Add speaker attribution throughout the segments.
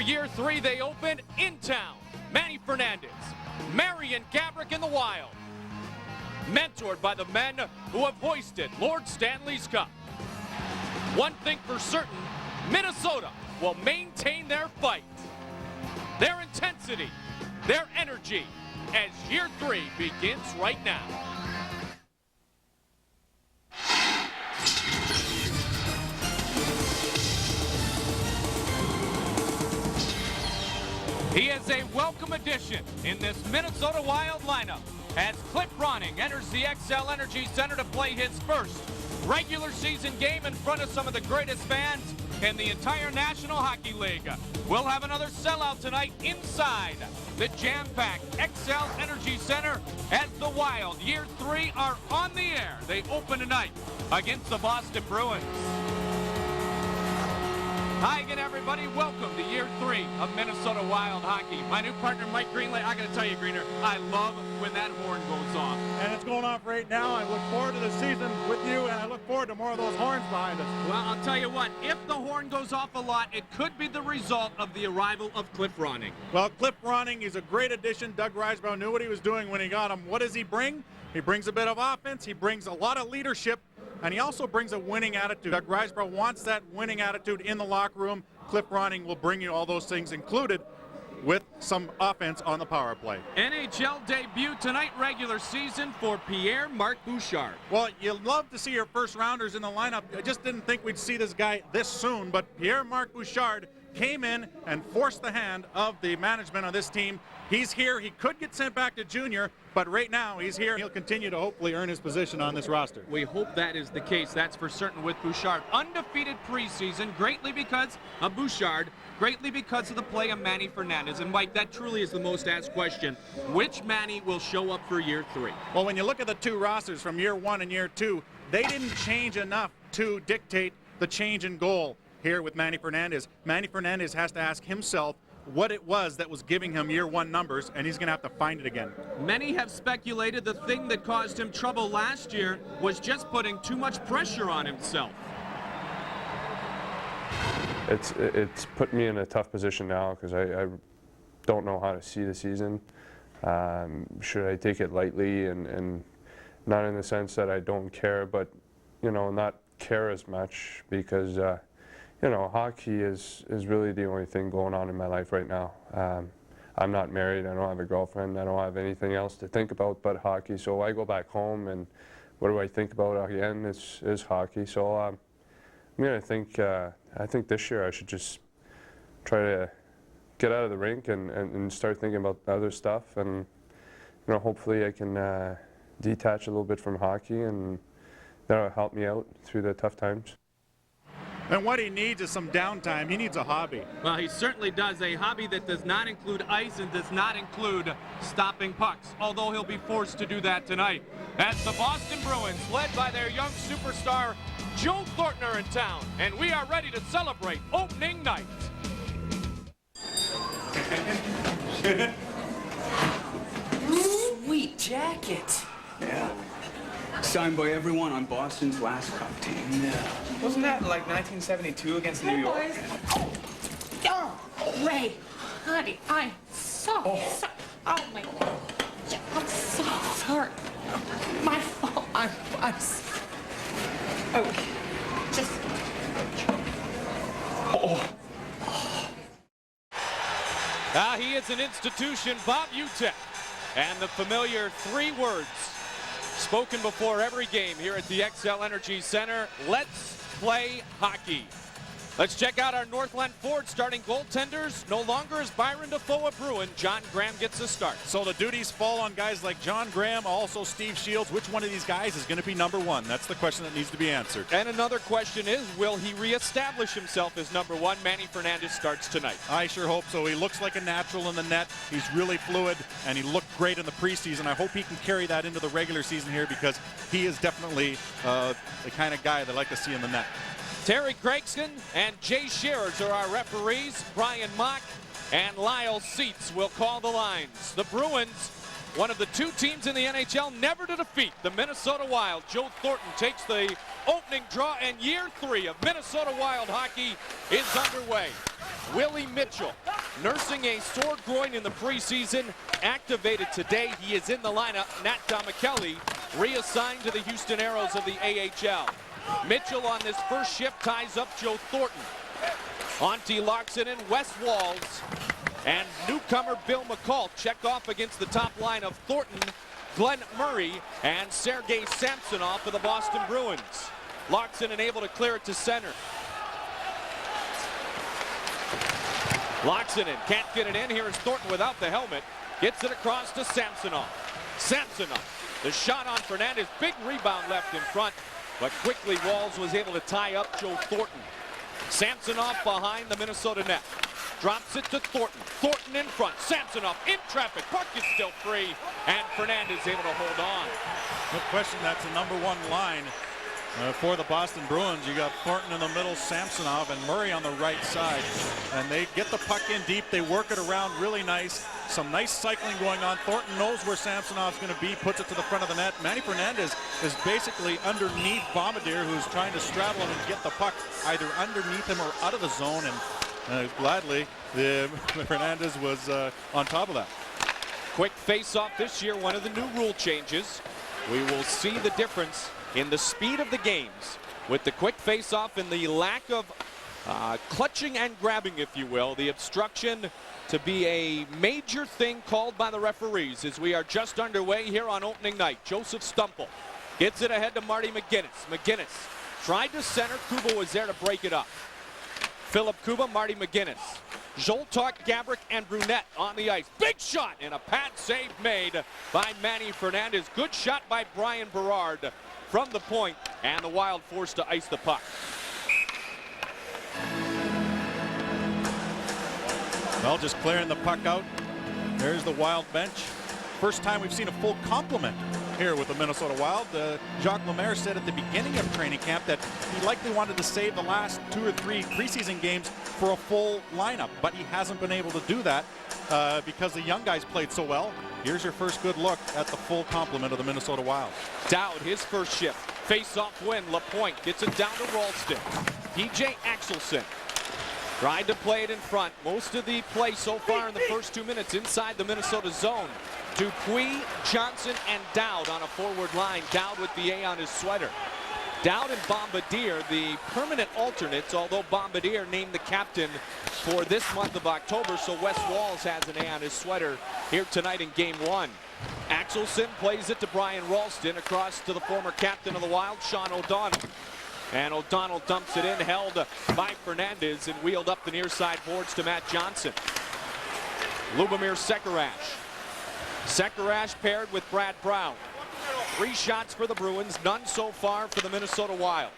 Speaker 1: year 3, they opened in town. Manny Fernandez, Marian Gaborik in the Wild. Mentored by the men who have hoisted Lord Stanley's Cup. One thing for certain, Minnesota will maintain their fight, their intensity, their energy as year 3 begins right now. He is a welcome addition in this Minnesota Wild lineup as Cliff Ronning enters the XL Energy Center to play his first regular season game in front of some of the greatest fans in the entire National Hockey League. We'll have another sellout tonight inside the jam-packed XL Energy Center as the Wild, year 3, are on the air. They open tonight against the Boston Bruins. Hi again, everybody. Welcome to year 3 of Minnesota Wild hockey. My new partner, Mike Greenley. I got to tell you, Greener, I love when that horn goes off.
Speaker 2: And it's going off right now. I look forward to the season with you, and I look forward to more of those horns behind us.
Speaker 1: Well, I'll tell you what, if the horn goes off a lot, it could be the result of the arrival of Cliff Ronning.
Speaker 2: Well, Cliff Ronning is a great addition. Doug Risebrough knew what he was doing when he got him. What does he bring? He brings a bit of offense. He brings a lot of leadership, and he also brings a winning attitude. Doug Risebrough wants that winning attitude in the locker room. Cliff Ronning will bring you all those things, included with some offense on the power play.
Speaker 1: NHL debut tonight, regular season for Pierre-Marc Bouchard.
Speaker 2: Well, you love to see your first rounders in the lineup. I just didn't think we'd see this guy this soon, but Pierre-Marc Bouchard came in and forced the hand of the management on this team. He's here. He could get sent back to junior, but right now he's here. He'll continue to hopefully earn his position on this roster.
Speaker 1: We hope that is the case. That's for certain with Bouchard. Undefeated preseason, greatly because of Bouchard, greatly because of the play of Manny Fernandez. And Mike, that truly is the most asked question. Which Manny will show up for year 3?
Speaker 2: Well, when you look at the two rosters from year 1 and year 2, they didn't change enough to dictate the change in goal here with Manny Fernandez. Manny Fernandez has to ask himself what it was that was giving him year 1 numbers, and he's going to have to find it again.
Speaker 1: Many have speculated the thing that caused him trouble last year was just putting too much pressure on himself.
Speaker 3: It's put me in a tough position now because I don't know how to see the season. Should I take it lightly and not in the sense that I don't care, but not care as much because hockey is really the only thing going on in my life right now. I'm not married, I don't have a girlfriend, I don't have anything else to think about but hockey. So I go back home and what do I think about again? Is hockey. So I think this year I should just try to get out of the rink and start thinking about other stuff, and hopefully I can detach a little bit from hockey, and that'll help me out through the tough times.
Speaker 2: And what he needs is some downtime. He needs a hobby.
Speaker 1: Well, he certainly does. A hobby that does not include ice and does not include stopping pucks, although he'll be forced to do that tonight. As the Boston Bruins, led by their young superstar, Joe Thornton, are in town, and we are ready to celebrate opening night.
Speaker 4: Sweet jacket.
Speaker 5: Yeah. Signed by everyone on Boston's last cup team.
Speaker 4: Yeah.
Speaker 5: Wasn't that in like 1972 against New York?
Speaker 6: Oh, Ray, honey, I'm so, oh my God. I'm so sorry. My fault. I'm okay. Just.
Speaker 1: He is an institution, Bob Utecht, and the familiar 3 words spoken before every game here at the XL Energy Center: let's play hockey. Let's check out our Northland Ford starting goaltenders. No longer is Byron Defoe a Bruin. John Graham gets the start.
Speaker 2: So the duties fall on guys like John Graham, also Steve Shields. Which one of these guys is going to be number 1? That's the question that needs to be answered.
Speaker 1: And another question is, will he reestablish himself as number 1? Manny Fernandez starts tonight.
Speaker 2: I sure hope so. He looks like a natural in the net. He's really fluid, and he looked great in the preseason. I hope he can carry that into the regular season here, because he is definitely the kind of guy that I like to see in the net.
Speaker 1: Terry Gregson and Jay Scherers are our referees. Brian Mock and Lyle Seitz will call the lines. The Bruins, one of the 2 teams in the NHL never to defeat the Minnesota Wild. Joe Thornton takes the opening draw, and year 3 of Minnesota Wild hockey is underway. Willie Mitchell nursing a sore groin in the preseason, activated today. He is in the lineup. Nat Domicelli reassigned to the Houston Aeros of the AHL. Mitchell on this first shift ties up Joe Thornton. Antti Laaksonen, Wes Walz, and newcomer Bill McCall check off against the top line of Thornton, Glenn Murray, and Sergei Samsonov for the Boston Bruins. Laaksonen able to clear it to center. Laaksonen can't get it in. Here is Thornton without the helmet. Gets it across to Samsonov. Samsonov, the shot on Fernandez. Big rebound left in front, but quickly Walz was able to tie up Joe Thornton. Samsonov behind the Minnesota net. Drops it to Thornton. Thornton in front. Samsonov in traffic. Puck is still free, and Fernandez able to hold on.
Speaker 2: No question, that's the number one line for the Boston Bruins. You got Thornton in the middle, Samsonov, and Murray on the right side. And they get the puck in deep. They work it around really nice. Some nice cycling going on. Thornton knows where Samsonov's going to be, puts it to the front of the net. Manny Fernandez is basically underneath Bombardier, who's trying to straddle him and get the puck either underneath him or out of the zone. And gladly, Fernandez was on top of that.
Speaker 1: Quick face-off this year, one of the new rule changes. We will see the difference in the speed of the games with the quick face-off and the lack of clutching and grabbing, if you will. The obstruction to be a major thing called by the referees as we are just underway here on opening night. Joseph Stumple gets it ahead to Marty McGinnis. McGinnis tried to center. Kuba was there to break it up. Philip Kuba, Marty McGinnis. Zoltok, Gabrick, and Brunette on the ice. Big shot and a pad save made by Manny Fernandez. Good shot by Brian Berard from the point, and the Wild forced to ice the puck.
Speaker 2: Well, just clearing the puck out. There's the Wild bench. First time we've seen a full complement here with the Minnesota Wild. Jacques Lemaire said at the beginning of training camp that he likely wanted to save the last 2 or 3 preseason games for a full lineup, but he hasn't been able to do that because the young guys played so well. Here's your first good look at the full complement of the Minnesota Wild.
Speaker 1: Dowd, his first shift. Face-off win. LaPointe gets it down to Ralston. PJ Axelson tried to play it in front. Most of the play so far in the first 2 minutes inside the Minnesota zone. Dupuis, Johnson, and Dowd on a forward line. Dowd with the A on his sweater. Dowd and Bombardier, the permanent alternates, although Bombardier named the captain for this month of October, so Wes Walz has an A on his sweater here tonight in Game 1. Axelson plays it to Brian Ralston, across to the former captain of the Wild, Sean O'Donnell. And O'Donnell dumps it in, held by Fernandez, and wheeled up the near side boards to Matt Johnson. Lubomir Sekerash. Sekerash paired with Brad Brown. 3 shots for the Bruins, none so far for the Minnesota Wild.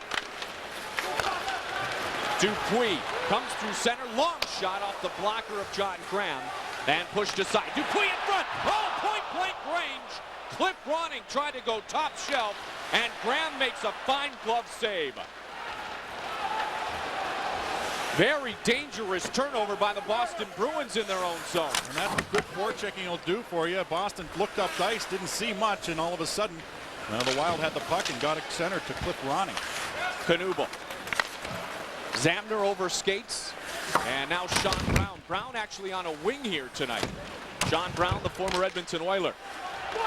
Speaker 1: Dupuis comes through center, long shot off the blocker of John Graham, and pushed aside. Dupuis in front, oh, point-blank range. Cliff Ronning tried to go top shelf, and Graham makes a fine glove save. Very dangerous turnover by the Boston Bruins in their own zone.
Speaker 2: And that's what good forechecking will do for you. Boston looked up ice, didn't see much, and all of a sudden, the Wild had the puck and got it centered to Cliff Ronning.
Speaker 1: Knuble. Zamner over skates, and now Sean Brown. Brown actually on a wing here tonight. Sean Brown, the former Edmonton Oiler.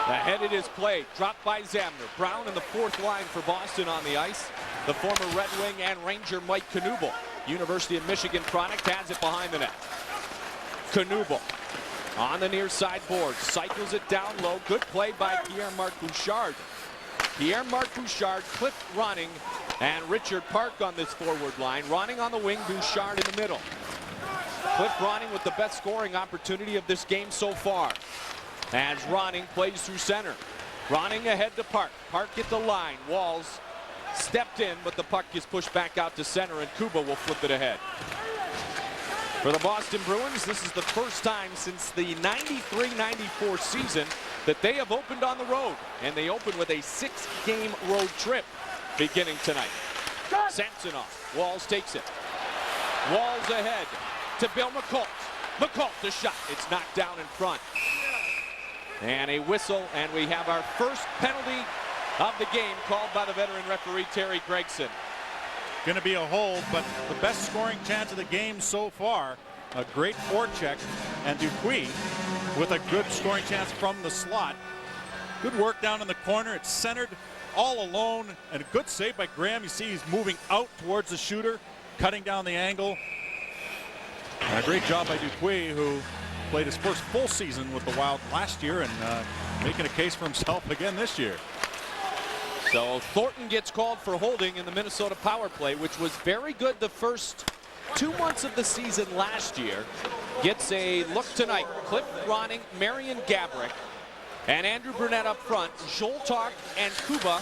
Speaker 1: Ahead it is played, dropped by Zamner. Brown in the 4th line for Boston on the ice. The former Red Wing and Ranger Mike Knuble. University of Michigan product, has it behind the net. Knuble on the near side board, cycles it down low. Good play by Pierre-Marc Bouchard. Pierre-Marc Bouchard, Cliff Ronning, and Richard Park on this forward line. Ronning on the wing, Bouchard in the middle. Cliff Ronning with the best scoring opportunity of this game so far, as Ronning plays through center. Ronning ahead to Park. Park at the line. Walz stepped in, but the puck is pushed back out to center, and Kuba will flip it ahead. For the Boston Bruins, this is the first time since the 93-94 season that they have opened on the road, and they open with a 6-game road trip beginning tonight. Samsonov, Walz takes it. Walz ahead to Bill McColt. McColt, the shot, it's knocked down in front. And a whistle, and we have our first penalty of the game called by the veteran referee Terry Gregson.
Speaker 2: Going to be a hold, but the best scoring chance of the game so far a great forecheck, and Dupuis with a good scoring chance from the slot. Good work down in the corner. It's centered all alone, and a good save by Graham. You see he's moving out towards the shooter, cutting down the angle. And a great job by Dupuis, who played his first full season with the Wild last year and making a case for himself again this year.
Speaker 1: So Thornton gets called for holding in the Minnesota power play, which was very good the first 2 months of the season last year. Gets a look tonight. Cliff Ronning, Marion Gaborik, and Andrew Brunette up front. Zoltak and Kuba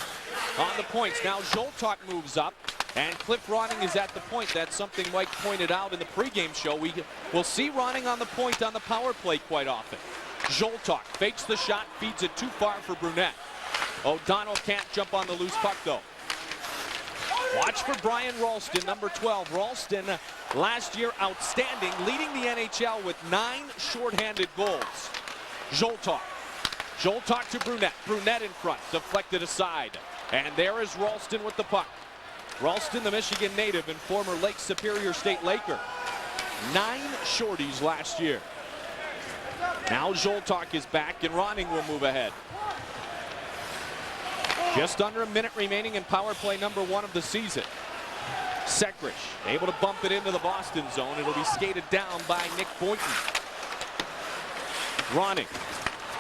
Speaker 1: on the points. Now Zoltak moves up, and Cliff Ronning is at the point. That's something Mike pointed out in the pregame show. We'll see Ronning on the point on the power play quite often. Zoltak fakes the shot, feeds it too far for Brunette. O'Donnell can't jump on the loose puck, though. Watch for Brian Ralston, number 12. Ralston, last year, outstanding, leading the NHL with 9 shorthanded goals. Zoltak. Zoltak to Brunette. Brunette in front, deflected aside. And there is Ralston with the puck. Ralston, the Michigan native and former Lake Superior State Laker. 9 shorties last year. Now Zoltak is back, and Ronning will move ahead. Just under a minute remaining in power play number 1 of the season. Sekrish able to bump it into the Boston zone. It'll be skated down by Nick Boynton. Ronning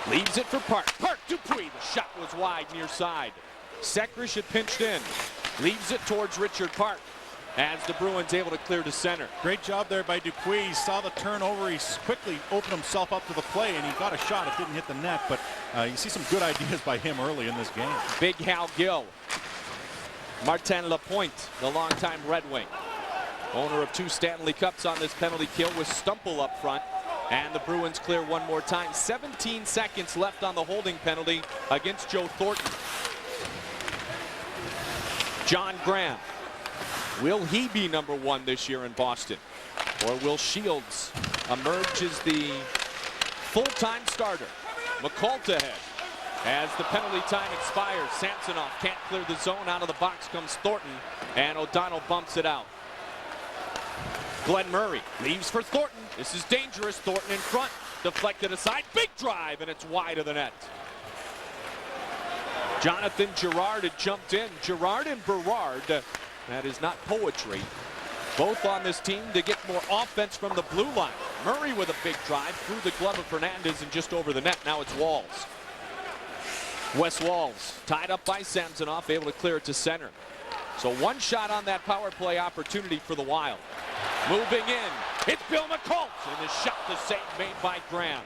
Speaker 1: leaves it for Park. Park Dupuis. The shot was wide near side. Sekrish had pinched in. Leaves it towards Richard Park as the Bruins able to clear to center.
Speaker 2: Great job there by Dupuis. He saw the turnover. He quickly opened himself up to the play, and he got a shot. It didn't hit the net, but you see some good ideas by him early in this game.
Speaker 1: Big Hal Gill. Martin Lapointe, the longtime Red Wing. Owner of 2 Stanley Cups on this penalty kill with Stumple up front. And the Bruins clear one more time. 17 seconds left on the holding penalty against Joe Thornton. John Graham. Will he be number 1 this year in Boston? Or will Shields emerge as the full-time starter? McCult ahead as the penalty time expires. Samsonov can't clear the zone. Out of the box comes Thornton, and O'Donnell bumps it out. Glenn Murray leaves for Thornton. This is dangerous. Thornton in front. Deflected aside. Big drive, and it's wide of the net. Jonathan Girard had jumped in. Girard and Berard, that is not poetry, both on this team to get more offense from the blue line. Murray with a big drive through the glove of Fernandez and just over the net. Now it's Walls. Wes Walls tied up by Samsonov, able to clear it to center. So 1 shot on that power play opportunity for the Wild. Moving in, it's Bill McCult, and the shot to save made by Graham.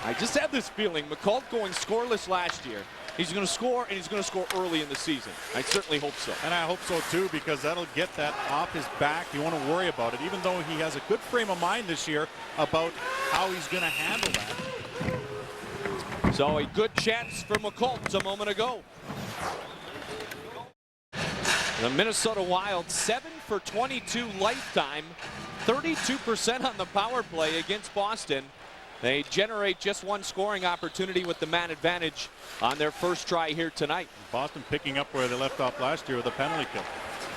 Speaker 1: I just had this feeling, McCult going scoreless last year. He's going to score, and he's going to score early in the season. I certainly hope so.
Speaker 2: And I hope so, too, because that'll get that off his back. You want to worry about it, even though he has a good frame of mind this year about how he's going to handle that.
Speaker 1: So a good chance for McCult a moment ago. The Minnesota Wild, 7 for 22 lifetime, 32% on the power play against Boston. They generate just 1 scoring opportunity with the man advantage on their first try here tonight.
Speaker 2: Boston picking up where they left off last year with a penalty kill.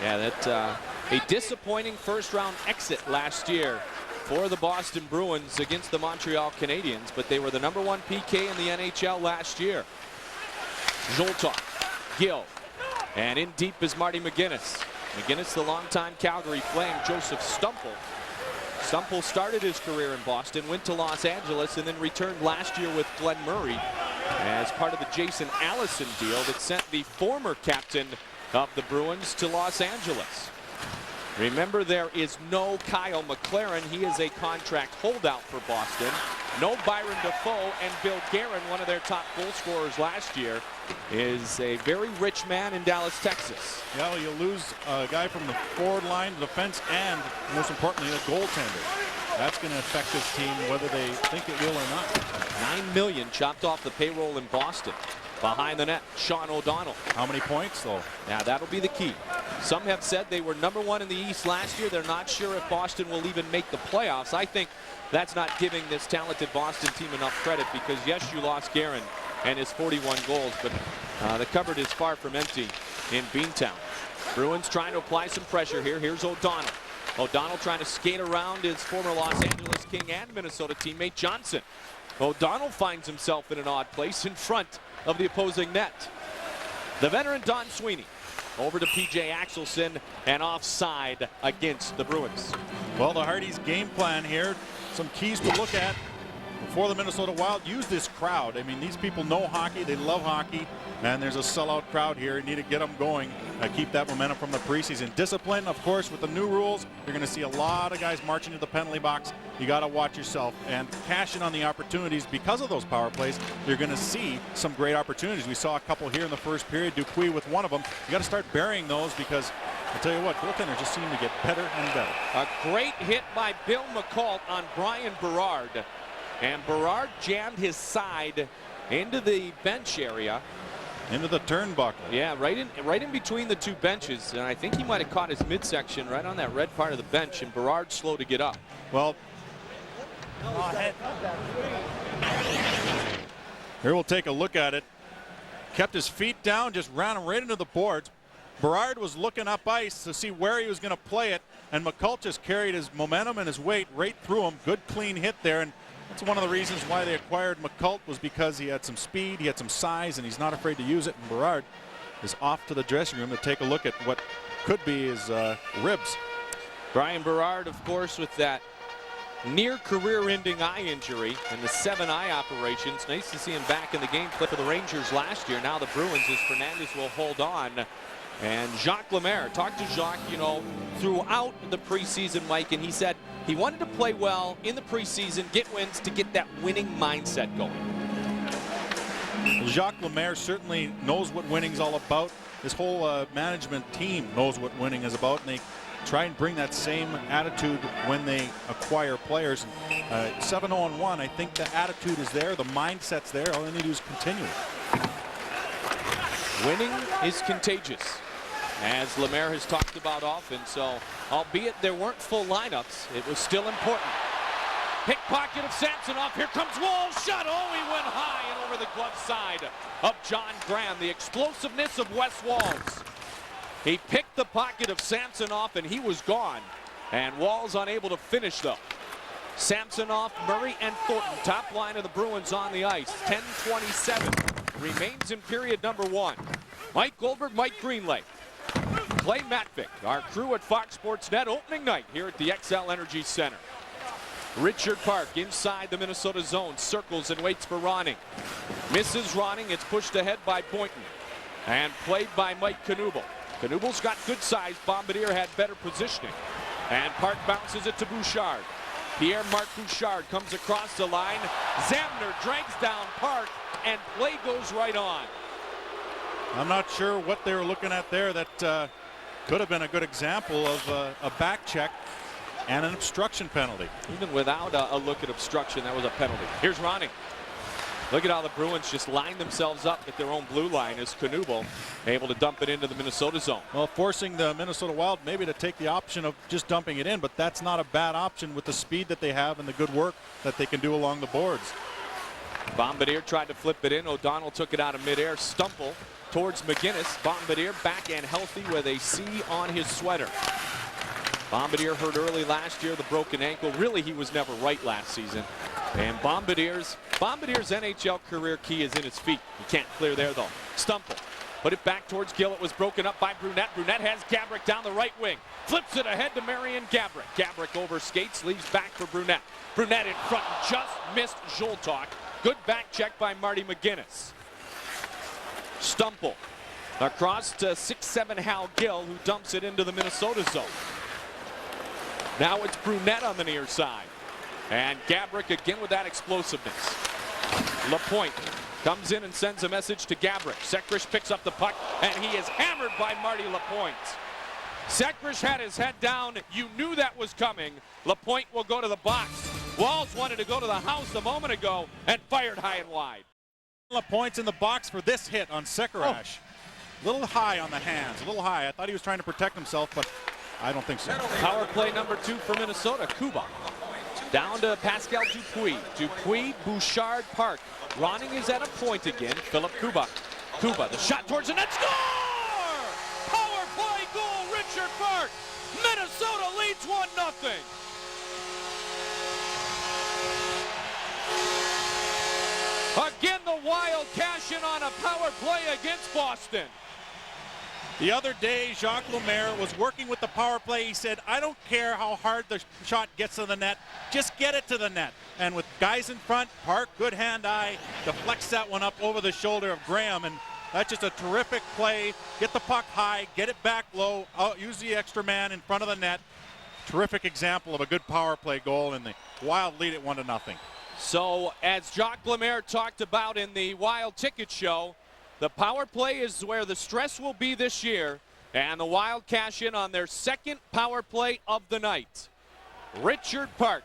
Speaker 1: Yeah, that's a disappointing first-round exit last year for the Boston Bruins against the Montreal Canadiens, but they were the number 1 PK in the NHL last year. Zoltak, Gill, and in deep is Marty McGuinness. McGuinness, the longtime Calgary Flame. Joseph Stumple. Stumple started his career in Boston, went to Los Angeles, and then returned last year with Glenn Murray as part of the Jason Allison deal that sent the former captain of the Bruins to Los Angeles. Remember, there is no Kyle McLaren. He is a contract holdout for Boston. No Byron Dafoe, and Bill Guerin, one of their top goal scorers last year, is a very rich man in Dallas, Texas.
Speaker 2: Yeah, well, you lose a guy from the forward line, defense, and most importantly, a goaltender. That's going to affect this team whether they think it will or not.
Speaker 1: $9 million chopped off the payroll in Boston. Behind the net, Sean O'Donnell.
Speaker 2: How many points, though?
Speaker 1: Now, that'll be the key. Some have said they were number 1 in the East last year. They're not sure if Boston will even make the playoffs. I think that's not giving this talented Boston team enough credit because, yes, you lost Guerin and his 41 goals, but the cupboard is far from empty in Beantown. Bruins trying to apply some pressure here. Here's O'Donnell. O'Donnell trying to skate around his former Los Angeles King and Minnesota teammate Johnson. O'Donnell finds himself in an odd place in front of the opposing net. The veteran Don Sweeney over to P.J. Axelson and offside against the Bruins.
Speaker 2: Well, the Hardy's game plan here, some keys to look at before the Minnesota Wild use this crowd. I mean, these people know hockey, they love hockey, and there's a sellout crowd here. You need to get them going, keep that momentum from the preseason. Discipline, of course, with the new rules, you're going to see a lot of guys marching to the penalty box. You got to watch yourself and cash in on the opportunities. Because of those power plays, you're going to see some great opportunities. We saw a couple here in the first period, Dupuis with one of them. You got to start burying those, because I tell you what, goaltenders just seem to get better and better.
Speaker 1: A great hit by Bill McCult on Brian Berard. And Berard jammed his side into the bench area.
Speaker 2: Into the turnbuckle.
Speaker 1: Yeah, right in between the two benches. And I think he might have caught his midsection right on that red part of the bench. And Berard's slow to get up.
Speaker 2: Well, here we'll take a look at it. Kept his feet down, just ran right into the boards. Berard was looking up ice to see where he was going to play it. And McCult just carried his momentum and his weight right through him. Good clean hit there. And that's one of the reasons why they acquired McCult, was because he had some speed, he had some size, and he's not afraid to use it. And Berard is off to the dressing room to take a look at what could be his ribs.
Speaker 1: Brian Berard, of course, with that near career-ending eye injury and the 7 eye operations. Nice to see him back in the game for the Rangers last year. Now the Bruins, as Fernandez will hold on. And Jacques Lemaire, talked to Jacques, throughout the preseason, Mike, and he said he wanted to play well in the preseason, get wins to get that winning mindset going.
Speaker 2: Well, Jacques Lemaire certainly knows what winning's all about. This whole management team knows what winning is about, and they try and bring that same attitude when they acquire players. 7-0-1, I think the attitude is there, the mindset's there. All they need to do is continue.
Speaker 1: Winning is contagious, as Lemaire has talked about often. So, albeit there weren't full lineups, it was still important. Pickpocket of Samsonov. Here comes Wall's shot. Oh, he went high and over the glove side of John Graham. The explosiveness of Wes Walls. He picked the pocket of Samsonov and he was gone. And Walls unable to finish, though. Samsonov, Murray, and Thornton, top line of the Bruins on the ice. 10:27 remains in period number 1. Mike Goldberg, Mike Greenlake. Clay Matvick, our crew at Fox Sports Net, opening night here at the XL Energy Center. Richard Park inside the Minnesota zone, circles and waits for Ronning. Misses Ronning, it's pushed ahead by Boynton. And played by Mike Knuble. Knuble's got good size, Bombardier had better positioning. And Park bounces it to Bouchard. Pierre-Marc Bouchard comes across the line. Zamner drags down Park, and play goes right on.
Speaker 2: I'm not sure what they were looking at there. That could have been a good example of a back check and an obstruction penalty.
Speaker 1: Even without a look at obstruction, that was a penalty. Here's Ronning. Look at how the Bruins just line themselves up at their own blue line as Knuble able to dump it into the Minnesota zone.
Speaker 2: Well, forcing the Minnesota Wild maybe to take the option of just dumping it in, but that's not a bad option with the speed that they have and the good work that they can do along the boards.
Speaker 1: Bombardier tried to flip it in. O'Donnell took it out of midair. Stumple towards McGinnis. Bombardier back and healthy with a C on his sweater. Bombardier hurt early last year, the broken ankle. Really, he was never right last season. And Bombardier's NHL career key is in his feet. He can't clear there, though. Stumple. Put it back towards Gill. It was broken up by Brunette. Brunette has Gabrick down the right wing. Flips it ahead to Marian Gabrick. Gabrick over skates, leaves back for Brunette. Brunette in front, just missed Zoltok. Good back check by Marty McGinnis. Stumple. Across to 6'7" Hal Gill, who dumps it into the Minnesota zone. Now it's Brunette on the near side. And Gabrick again with that explosiveness. Lapointe comes in and sends a message to Gabrick. Sekrish picks up the puck, and he is hammered by Marty Lapointe. Sekrish had his head down. You knew that was coming. Lapointe will go to the box. Walls wanted to go to the house a moment ago and fired high and wide.
Speaker 2: Lapointe's in the box for this hit on Sekerash. A little high on the hands, a little high. I thought he was trying to protect himself, but I don't think so.
Speaker 1: Power play number 2 for Minnesota. Kuba down to Pascal Dupuis. Dupuis, Bouchard, Park. Ronning is at a point again. Philip Kuba. Kuba, the shot towards the net. Score! Power play goal, Richard Park. Minnesota leads It's 1-0. Again, the Wild cash in on a power play against Boston.
Speaker 2: The other day, Jacques Lemaire was working with the power play. He said, I don't care how hard the shot gets to the net, just get it to the net. And with guys in front, Park, good hand-eye, deflects that one up over the shoulder of Graham, and that's just a terrific play. Get the puck high, get it back low, use the extra man in front of the net. Terrific example of a good power play goal, and the Wild lead it 1-0.
Speaker 1: So, as Jacques Lemaire talked about in the Wild Ticket Show, the power play is where the stress will be this year, and the Wild cash in on their second power play of the night. Richard Park.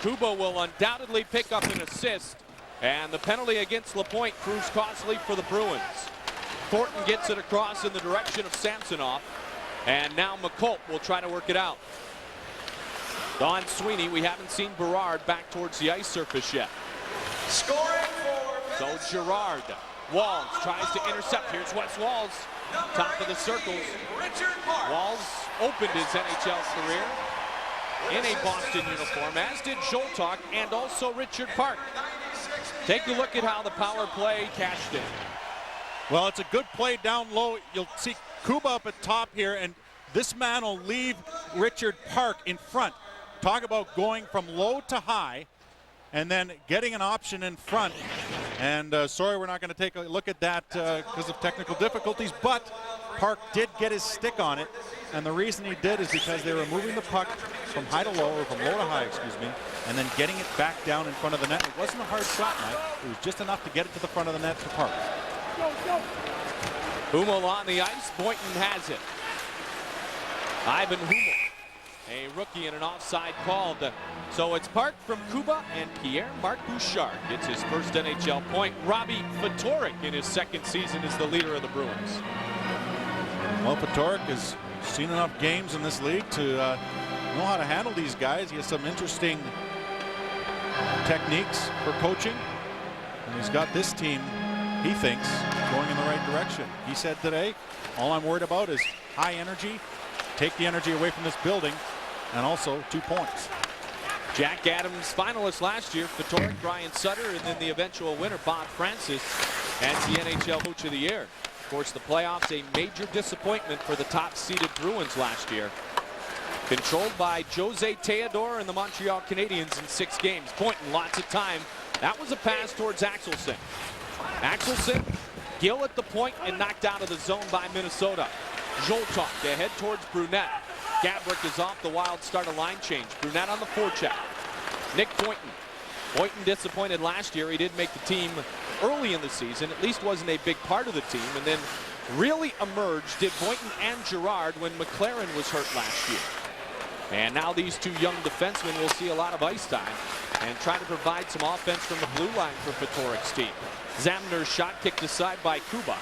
Speaker 1: Kuba will undoubtedly pick up an assist, and the penalty against LaPointe proves costly for the Bruins. Thornton gets it across in the direction of Samsonov, and now McCulp will try to work it out. Don Sweeney, we haven't seen Berard back towards the ice surface yet.
Speaker 4: Scoring for
Speaker 1: So Girard. Walls tries to intercept. Here's Wes Walls, top of the circles.
Speaker 4: Richard Park.
Speaker 1: Walls opened his NHL career in a Boston uniform, as did Zoltok and also Richard Park. Take a look at how the power play cashed in.
Speaker 2: Well, it's a good play down low. You'll see Kuba up at top here, and this man will leave Richard Park in front. Talk about going from low to high and then getting an option in front. And sorry, we're not going to take a look at that because of technical difficulties, but Park did get his stick on it. And the reason he did is because they were moving the puck from high to low, or from low to high, excuse me, and then getting it back down in front of the net. It wasn't a hard shot, Mike. It was just enough to get it to the front of the net to Park.
Speaker 1: Hummel on the ice. Boynton has it. Ivan Hummel, a rookie and an offside called. So it's Park from Kuba, and Pierre-Marc Bouchard gets his first NHL point. Robbie Fatorik in his second season is the leader of the Bruins.
Speaker 2: Well, Fatorik has seen enough games in this league to know how to handle these guys. He has some interesting techniques for coaching, and he's got this team, he thinks, going in the right direction. He said today, all I'm worried about is high energy, take the energy away from this building, and also 2 points.
Speaker 1: Jack Adams finalist last year, Fatorik, Brian Sutter, and then the eventual winner, Bob Francis, as the NHL Coach of the Year. Of course, the playoffs, a major disappointment for the top-seeded Bruins last year. Controlled by Jose Theodore and the Montreal Canadiens in 6 games. Boynton, lots of time. That was a pass towards Axelson. Axelson, Gill at the point, and knocked out of the zone by Minnesota. Zoltok ahead towards Brunette. Gabrick is off. The Wild start a line change. Brunette on the forecheck. Nick Boynton. Boynton disappointed last year. He did make the team early in the season. At least wasn't a big part of the team. And then really emerged, did Boynton and Girard, when McLaren was hurt last year. And now these two young defensemen will see a lot of ice time and try to provide some offense from the blue line for Fatorik's team. Zamner's shot kicked aside by Kuba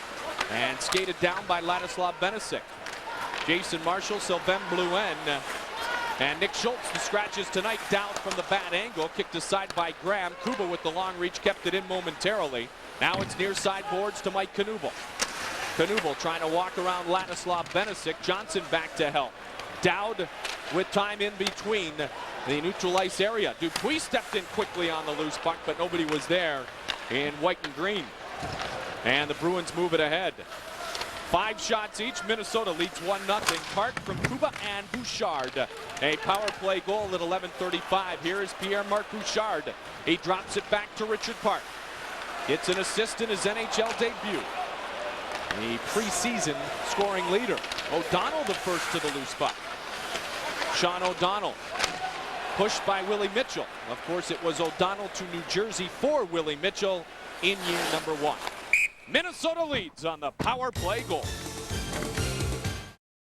Speaker 1: and skated down by Ladislav Benesic. Jason Marshall, Sylvain Blouin, and Nick Schultz, the scratches tonight, down from the bad angle, kicked aside by Graham. Kuba with the long reach kept it in momentarily. Now it's near side boards to Mike Knuble. Knuble trying to walk around Ladislav Benesic. Johnson back to help. Dowd with time in between the neutral ice area. Dupuis stepped in quickly on the loose puck, but nobody was there in white and green. And the Bruins move it ahead. 5 shots each. Minnesota leads 1-0. Park from Kuba and Bouchard. A power play goal at 11:35. Here is Pierre-Marc Bouchard. He drops it back to Richard Park. Gets an assist in his NHL debut. The preseason scoring leader. O'Donnell the first to the loose puck. Sean O'Donnell pushed by Willie Mitchell. Of course, it was O'Donnell to New Jersey for Willie Mitchell in year number 1. Minnesota leads on the power play goal.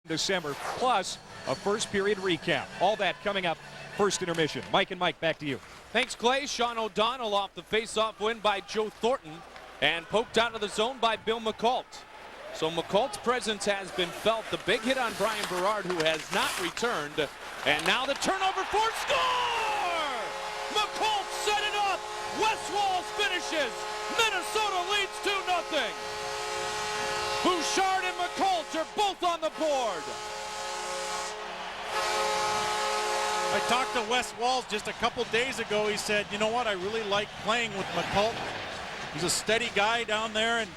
Speaker 7: December, plus a first period recap. All that coming up first intermission. Mike and Mike, back to you.
Speaker 1: Thanks, Clay. Sean O'Donnell off the face-off win by Joe Thornton and poked out of the zone by Bill McCult. So McCult's presence has been felt. The big hit on Brian Berard, who has not returned. And now the turnover for score! McCult set it up. Wes Walls finishes. Minnesota leads 2-0. Bouchard and McCult are both on the board.
Speaker 2: I talked to Wes Walz just a couple days ago. He said, you know what, I really like playing with McCulloch. He's a steady guy down there and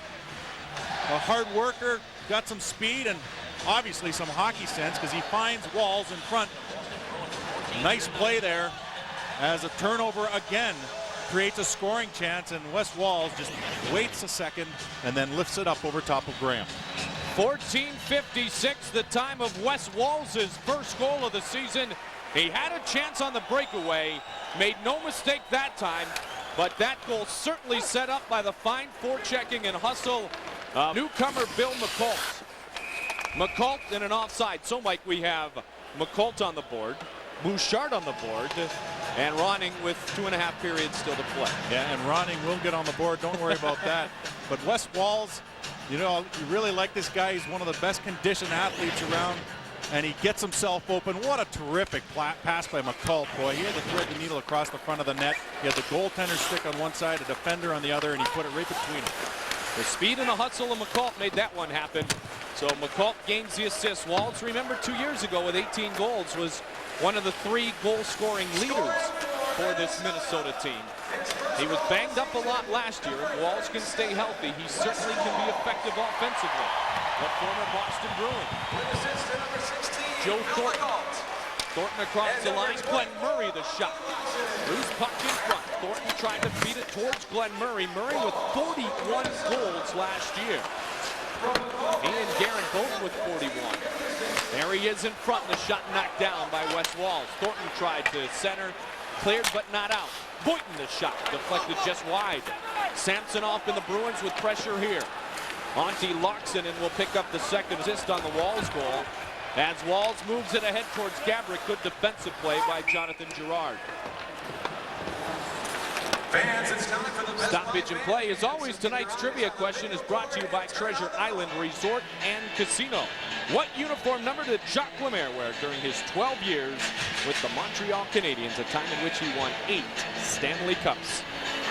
Speaker 2: a hard worker, got some speed and obviously some hockey sense because he finds Walz in front. Nice play there as a turnover again creates a scoring chance, and Wes Walz just waits a second and then lifts it up over top of Graham.
Speaker 1: 14:56, the time of Wes Walz's first goal of the season. He had a chance on the breakaway, made no mistake that time, but that goal certainly set up by the fine forechecking and hustle of newcomer Bill McCulloch. McCulloch in an offside. So, Mike, we have McCulloch on the board, Bouchard on the board, and Ronning with 2.5 periods still to play.
Speaker 2: Yeah, and Ronning will get on the board. Don't worry about that. But Wes Walz, you know, you really like this guy. He's one of the best conditioned athletes around, and he gets himself open. What a terrific pass by McCulloch, boy. He had to thread the needle across the front of the net. He had the goaltender stick on one side, a defender on the other, and he put it right between them.
Speaker 1: The speed and the hustle of McCulloch made that one happen. So McCulloch gains the assist. Walz, remember 2 years ago with 18 goals, was one of the 3 goal-scoring leaders for this Minnesota team. He was banged up a lot last year. If Walz can stay healthy, he certainly can be effective offensively. The former Boston Bruin. Joe Thornton. Thornton across the line. Glenn Murray the shot. Loose puck in front. Thornton trying to feed it towards Glenn Murray. Murray with 41 goals last year. He and Guerin both with 41. There he is in front. The shot knocked down by Wes Walz. Thornton tried to center. Cleared but not out. Boynton the shot. Deflected just wide. Samsonov and the Bruins with pressure here. Monty Loxonen will pick up the second assist on the Walz goal. As Walz moves it ahead towards Gabrick. Good defensive play by Jonathan Girard.
Speaker 4: Fans, it's time for the
Speaker 1: Stoppage and play. As always, tonight's trivia question is brought to you by Treasure Island Resort and Casino. What uniform number did Jacques Lemaire wear during his 12 years with the Montreal Canadiens, a time in which he won 8 Stanley Cups?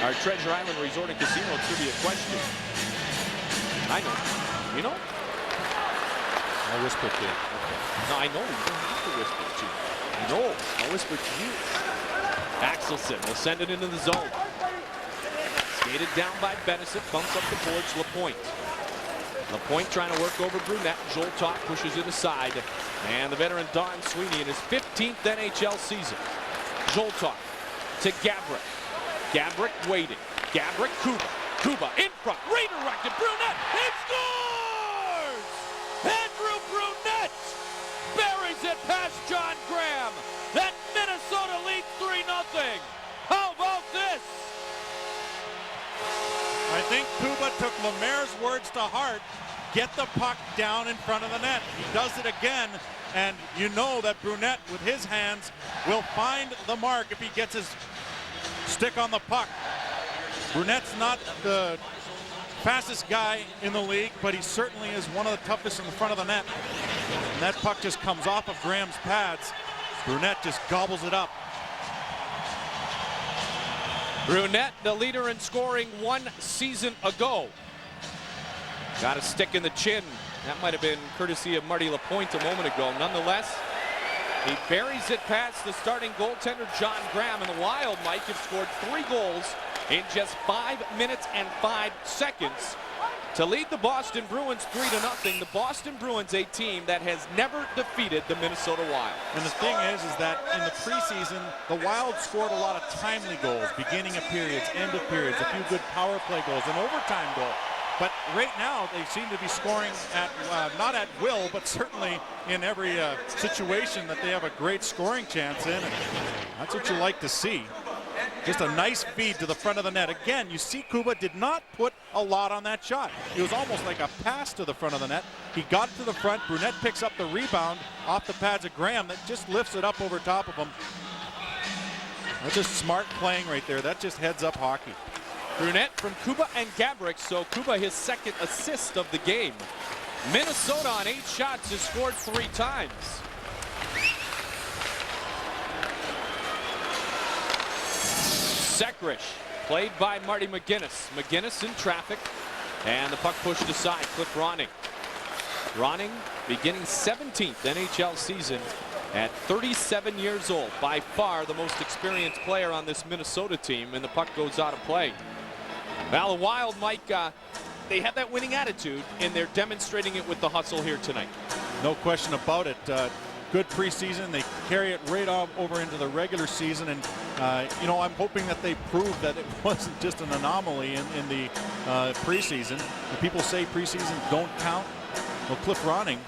Speaker 1: Our Treasure Island Resort and Casino trivia question. I know. You know?
Speaker 2: I'll whisper to you.
Speaker 1: No, I know. You don't have to whisper to you. No, I'll whisper to you. Axelson will send it into the zone. Skated down by Benison, bumps up the boards, Lapointe. Lapointe trying to work over Brunette. Zoltok pushes it aside. And the veteran Don Sweeney in his 15th NHL season. Zoltok to Gabrick. Gabrick waiting. Gabrick, Kuba. Kuba in front. Redirected. Brunette. He scores! Andrew Brunette buries it past John Graham. That Minnesota leads 3-0. How about this?
Speaker 2: I think Kuba took Lemaire's words to heart. Get the puck down in front of the net. He does it again, and you know that Brunette, with his hands, will find the mark if he gets his stick on the puck. Brunette's not the fastest guy in the league, but he certainly is one of the toughest in the front of the net. And that puck just comes off of Graham's pads. Brunette just gobbles it up.
Speaker 1: Brunette, the leader in scoring 1 season ago. Got a stick in the chin. That might have been courtesy of Marty Lapointe a moment ago. Nonetheless, he buries it past the starting goaltender, John Graham. And the Wild, Mike, have scored 3 goals in just 5 minutes and 5 seconds to lead the Boston Bruins 3-0. The Boston Bruins, a team that has never defeated the Minnesota Wild.
Speaker 2: And the thing is that in the preseason, the Wild scored a lot of timely goals, beginning of periods, end of periods, a few good power play goals, an overtime goal. But right now, they seem to be scoring at, not at will, but certainly in every situation that they have a great scoring chance in. And that's what you like to see. Just a nice feed to the front of the net. Again, you see Kuba did not put a lot on that shot. It was almost like a pass to the front of the net. He got it to the front. Brunette picks up the rebound off the pads of Graham that just lifts it up over top of him. That's just smart playing right there. That just heads up hockey.
Speaker 1: Brunette from Kuba and Gabrick, so Kuba his 2nd assist of the game. Minnesota on 8 shots has scored 3 times. Sekrish, played by Marty McGinnis. McGinnis in traffic, and the puck pushed aside. Cliff Ronning. Ronning beginning 17th NHL season at 37 years old, by far the most experienced player on this Minnesota team, and the puck goes out of play. Now the Wild, Mike, they have that winning attitude, and they're demonstrating it with the hustle here tonight.
Speaker 2: No question about it. Good preseason. They carry it right over into the regular season, and you know, I'm hoping that they prove that it wasn't just an anomaly in the preseason. When people say preseason don't count, well, Cliff Ronning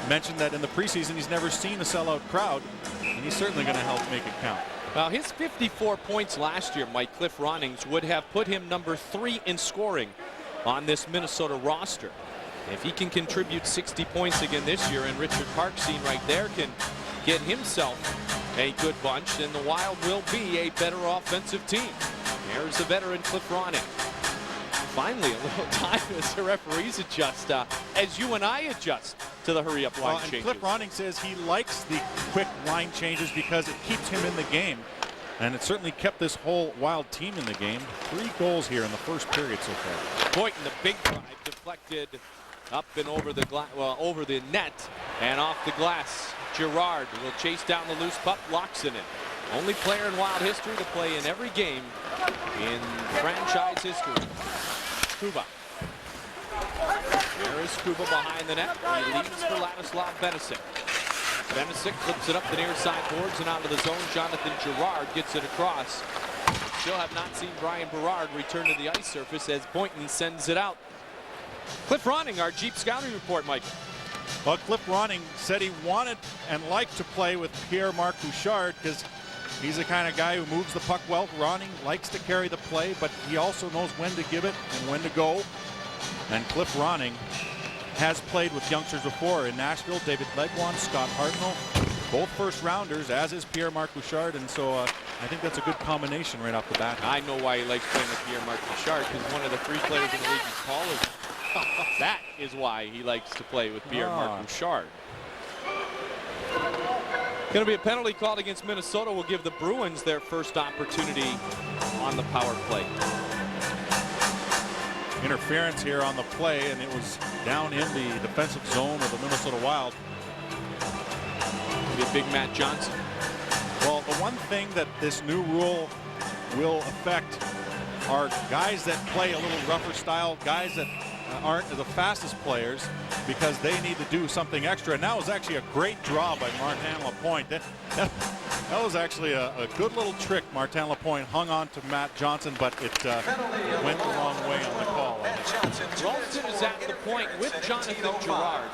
Speaker 2: mentioned that in the preseason he's never seen a sellout crowd, and he's certainly going to help make it count.
Speaker 1: Well, his 54 points last year, Mike, Cliff Ronning's, would have put him number 3 in scoring on this Minnesota roster. If he can contribute 60 points again this year, and Richard Parkseen right there can get himself a good bunch, then the Wild will be a better offensive team. There's the veteran Cliff Ronning. Finally, a little time as the referees adjust, as you and I adjust to the hurry-up line changes.
Speaker 2: Cliff Ronning says he likes the quick line changes because it keeps him in the game. And it certainly kept this whole Wild team in the game. 3 goals here in the first period so far.
Speaker 1: Boynton, the big drive, deflected up and over the over the net and off the glass. Girard will chase down the loose puck, locks it in. Only player in Wild history to play in every game in franchise history. Kuba. There is Kuba behind the net. He leads for Ladislav Benesic. Benesic flips it up the near side boards and out of the zone. Jonathan Girard gets it across. Still have not seen Brian Berard return to the ice surface as Boynton sends it out. Cliff Ronning, our Jeep scouting report, Mike.
Speaker 2: Well, Cliff Ronning said he wanted and liked to play with Pierre-Marc Bouchard because he's the kind of guy who moves the puck well. Ronning likes to carry the play, but he also knows when to give it and when to go. And Cliff Ronning has played with youngsters before in Nashville. David Legwand, Scott Hartnell, both first rounders, as is Pierre-Marc Bouchard, and so I think that's a good combination right off the bat.
Speaker 1: I know why he likes playing with Pierre-Marc Bouchard, because one of the 3 players in the league is taller. That is why he likes to play with Pierre-Marc Bouchard. Going to be a penalty called against Minnesota. Will give the Bruins their first opportunity on the power play.
Speaker 2: Interference here on the play, and it was down in the defensive zone of the Minnesota Wild.
Speaker 1: Be a big Matt Johnson.
Speaker 2: Well, the one thing that this new rule will affect are guys that play a little rougher style, guys that aren't the fastest players, because they need to do something extra. And that was actually a great draw by Martin Lapointe. That was actually a good little trick. Martin Lapointe hung on to Matt Johnson, but it went the wrong way on the call.
Speaker 1: Ralston is at the point with Jonathan Girard.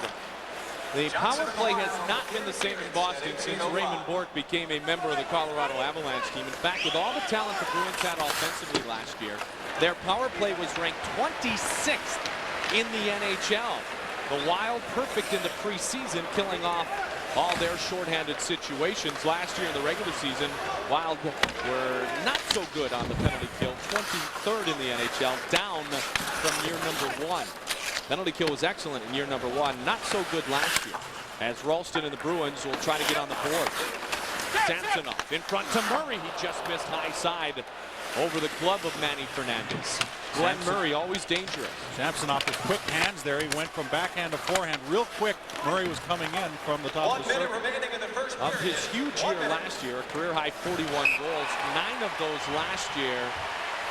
Speaker 1: The power play has not been the same in Boston since Raymond Bourque became a member of the Colorado Avalanche team. In fact, with all the talent the Bruins had offensively last year, their power play was ranked 26th in the NHL. The Wild perfect in the preseason, killing off all their shorthanded situations. Last year in the regular season, Wild were not so good on the penalty kill, 23rd in the NHL, down from year number 1. Penalty kill was excellent in year number 1, not so good last year, as Ralston and the Bruins will try to get on the board. Samsonov in front to Murray. He just missed high side over the glove of Manny Fernandez. Glenn Murray, always dangerous.
Speaker 2: Samsonov with quick hands there. He went from backhand to forehand real quick. Murray was coming in from the top of the circle.
Speaker 1: Of his huge year last year, a career-high 41 goals, 9 of those last year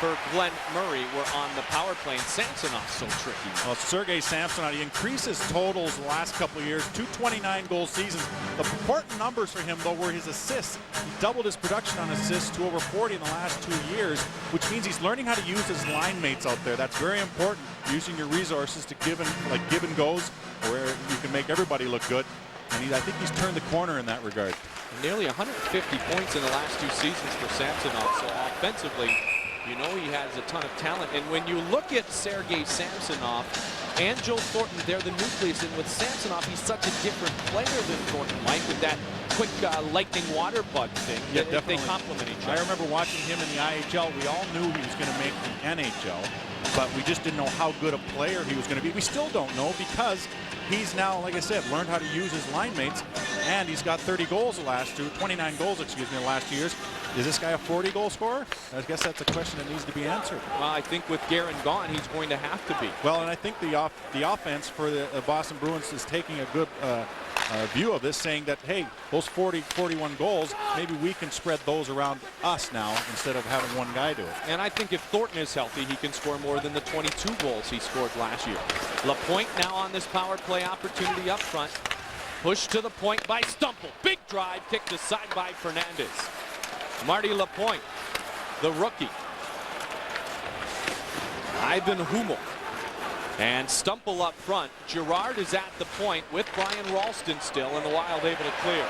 Speaker 1: for Glenn Murray were on the power play, and Samsonov so tricky.
Speaker 2: Well, Sergei Samsonov, he increased his totals the last couple of years, 229 goal seasons. The important numbers for him, though, were his assists. He doubled his production on assists to over 40 in the last 2 years, which means he's learning how to use his line mates out there. That's very important, using your resources to give and goes, where you can make everybody look good. And I think he's turned the corner in that regard.
Speaker 1: Nearly 150 points in the last 2 seasons for Samsonov, so offensively, you know he has a ton of talent. And when you look at Sergei Samsonov and Joe Thornton, they're the nucleus. And with Samsonov, he's such a different player than Thornton, Mike, with that quick lightning water bug thing.
Speaker 2: Yeah, definitely.
Speaker 1: They complement each other.
Speaker 2: I remember watching him in the IHL. We all knew he was going to make the NHL, but we just didn't know how good a player he was going to be. We still don't know, because he's now, like I said, learned how to use his line mates, and he's got 29 goals, the last 2 years. Is this guy a 40-goal scorer? I guess that's a question that needs to be answered.
Speaker 1: Well, I think with Guerin gone, he's going to have to be.
Speaker 2: Well, and I think the offense for the Boston Bruins is taking a good view of this, saying that, hey, those 41 goals, maybe we can spread those around us now instead of having one guy do it.
Speaker 7: And I think if Thornton is healthy, he can score more than the 22 goals he scored last year. Lapointe now on this power play opportunity up front. Push to the point by Stumple. Big drive, kicked aside by Fernandez. Marty Lapointe, the rookie. Ivan Hummel. And Stumple up front. Girard is at the point with Brian Ralston still, and the Wild able to clear.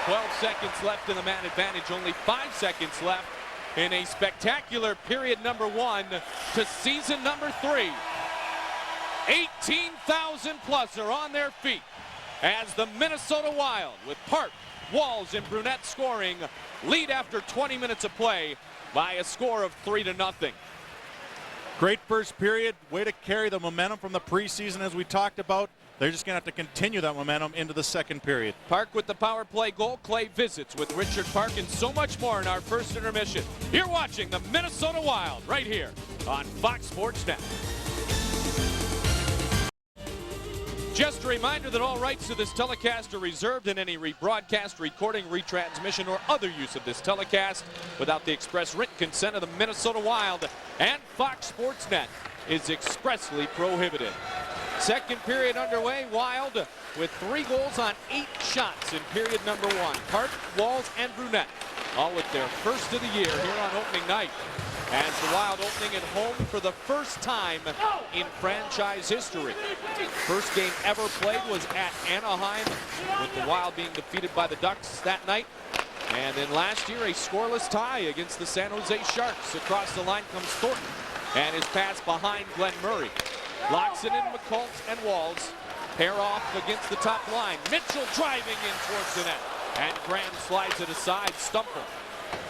Speaker 7: 12 seconds left in the man advantage. Only 5 seconds left in a spectacular period number 1 to season number 3. 18,000 plus are on their feet as the Minnesota Wild, with Park, Walls, and Brunette scoring, lead after 20 minutes of play by a score of 3-0.
Speaker 2: Great first period. Way to carry the momentum from the preseason, as we talked about. They're just going to have to continue that momentum into the second period.
Speaker 7: Park with the power play goal. Clay visits with Richard Park and so much more in our first intermission. You're watching the Minnesota Wild right here on Fox Sports Net. Just a reminder that all rights to this telecast are reserved, in any rebroadcast, recording, retransmission, or other use of this telecast without the express written consent of the Minnesota Wild and Fox Sports Net is expressly prohibited. Second period underway. Wild with 3 goals on 8 shots in period number 1. Park, Walls, and Brunette all with their first of the year here on opening night, as the Wild opening at home for the first time in franchise history. First game ever played was at Anaheim, with the Wild being defeated by the Ducks that night. And then last year, a scoreless tie against the San Jose Sharks. Across the line comes Thornton, and his pass behind Glenn Murray. Locks it in McCullough and Walls. Pair off against the top line. Mitchell driving in towards the net, and Graham slides it aside. Stumple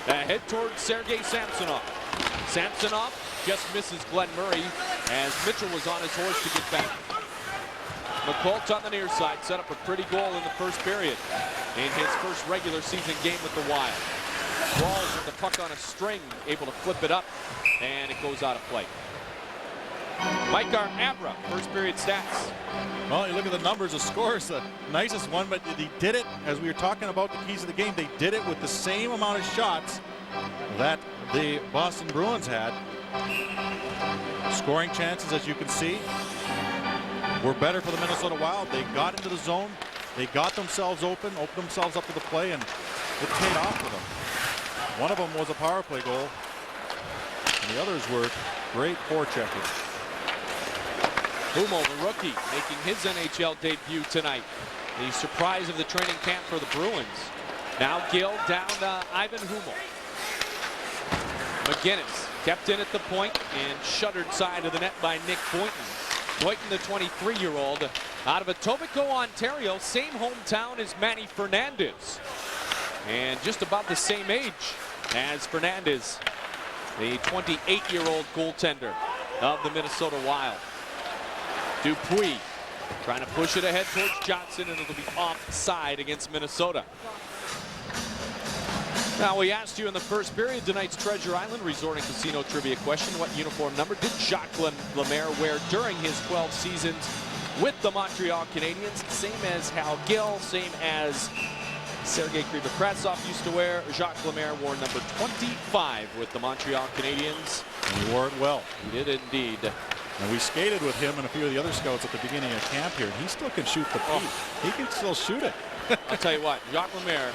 Speaker 7: ahead towards Sergei Samsonov. Samsonov just misses Glenn Murray as Mitchell was on his horse to get back. McCullough on the near side set up a pretty goal in the first period in his first regular season game with the Wild. Walls with the puck on a string, able to flip it up, and it goes out of play. Mike Abra, first period stats.
Speaker 2: Well, you look at the numbers, the score is the nicest one, but he did it, as we were talking about the keys of the game, they did it with the same amount of shots that the Boston Bruins had. Scoring chances, as you can see, were better for the Minnesota Wild. They got into the zone, they got themselves opened themselves up to the play, and it paid off for them. One of them was a power play goal, and the others were great forechecking.
Speaker 7: Hummel, the rookie, making his NHL debut tonight. The surprise of the training camp for the Bruins. Now Gill down to Ivan Hummel. McGinnis kept in at the point and shuttered side of the net by Nick Boynton. Boynton, the 23-year-old, out of Etobicoke, Ontario, same hometown as Manny Fernandez, and just about the same age as Fernandez, the 28-year-old goaltender of the Minnesota Wild. Dupuis trying to push it ahead towards Johnson, and it'll be offside against Minnesota. Now, we asked you in the first period, tonight's Treasure Island Resort and Casino trivia question: what uniform number did Jacques Lemaire wear during his 12 seasons with the Montreal Canadiens? Same as Hal Gill, same as Sergei Krivokrasov used to wear. Jacques Lemaire wore number 25 with the Montreal Canadiens.
Speaker 2: And he wore it well.
Speaker 7: He did indeed.
Speaker 2: And we skated with him and a few of the other scouts at the beginning of camp here, and he still can shoot the puck. He can still shoot it.
Speaker 7: I'll tell you what, Jacques Lemaire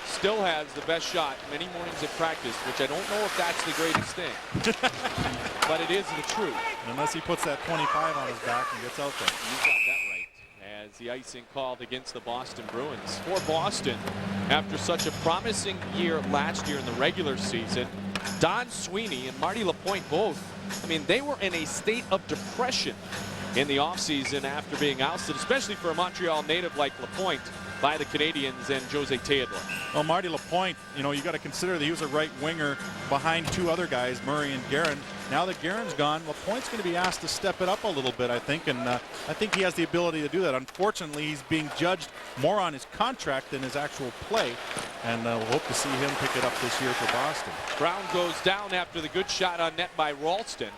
Speaker 7: still has the best shot many mornings at practice, which I don't know if that's the greatest thing. But it is the truth.
Speaker 2: Unless he puts that 25 on his back and gets out there.
Speaker 7: You got that right. As the icing called against the Boston Bruins. For Boston, after such a promising year last year in the regular season, Don Sweeney and Marty Lapointe both, I mean, they were in a state of depression in the offseason after being ousted, especially for a Montreal native like Lapointe, by the Canadiens and Jose Theodore.
Speaker 2: Well, Marty Lapointe, you know, you got to consider that he was a right winger behind two other guys, Murray and Guerin. Now that Guerin's gone, Lapointe's going to be asked to step it up a little bit, I think, and I think he has the ability to do that. Unfortunately, he's being judged more on his contract than his actual play, and we'll hope to see him pick it up this year for Boston.
Speaker 7: Brown goes down after the good shot on net by Ralston.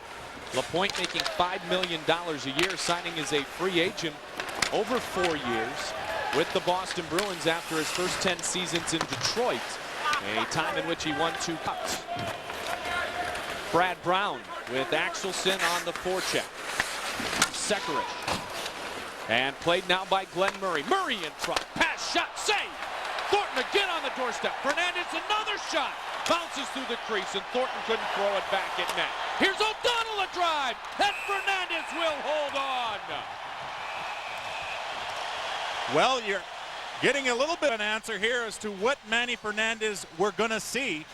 Speaker 7: Lapointe making $5 million a year, signing as a free agent over 4 years. with the Boston Bruins after his first 10 seasons in Detroit, a time in which he won 2 cups. Brad Brown with Axelson on the forecheck. Sekeric. And played now by Glenn Murray. Murray in front. Pass, shot, save. Thornton again on the doorstep. Fernandez, another shot. Bounces through the crease, and Thornton couldn't throw it back at net. Here's O'Donnell a drive, and Fernandez will hold on.
Speaker 2: Well, you're getting a little bit of an answer here as to what Manny Fernandez we're going to see.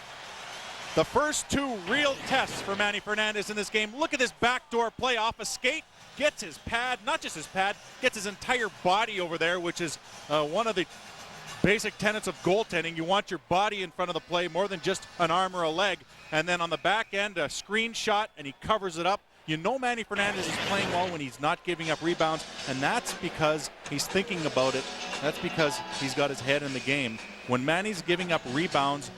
Speaker 2: The first 2 real tests for Manny Fernandez in this game. Look at this backdoor play off a skate. Gets his pad, not just his pad, gets his entire body over there, which is one of the basic tenets of goaltending. You want your body in front of the play more than just an arm or a leg. And then on the back end, a screen shot, and he covers it up. You know Manny Fernandez is playing well when he's not giving up rebounds, and that's because he's thinking about it. That's because he's got his head in the game. When Manny's giving up rebounds,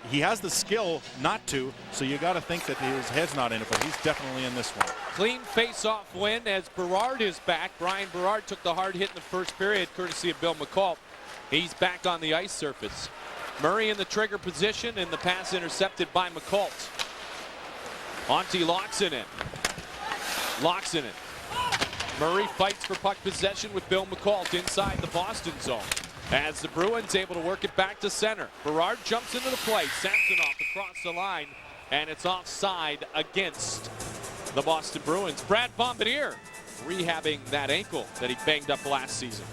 Speaker 2: he has the skill not to, so you got to think that his head's not in it, but he's definitely in this one.
Speaker 7: Clean face-off win as Berard is back. Brian Berard took the hard hit in the first period, courtesy of Bill McCall. He's back on the ice surface. Murray in the trigger position, and the pass intercepted by McCall. Monty locks it in. Locks it in. Murray fights for puck possession with Bill McCall inside the Boston zone. As the Bruins able to work it back to center. Berard jumps into the play. Samsonov across the line, and it's offside against the Boston Bruins. Brad Bombardier rehabbing that ankle that he banged up last season.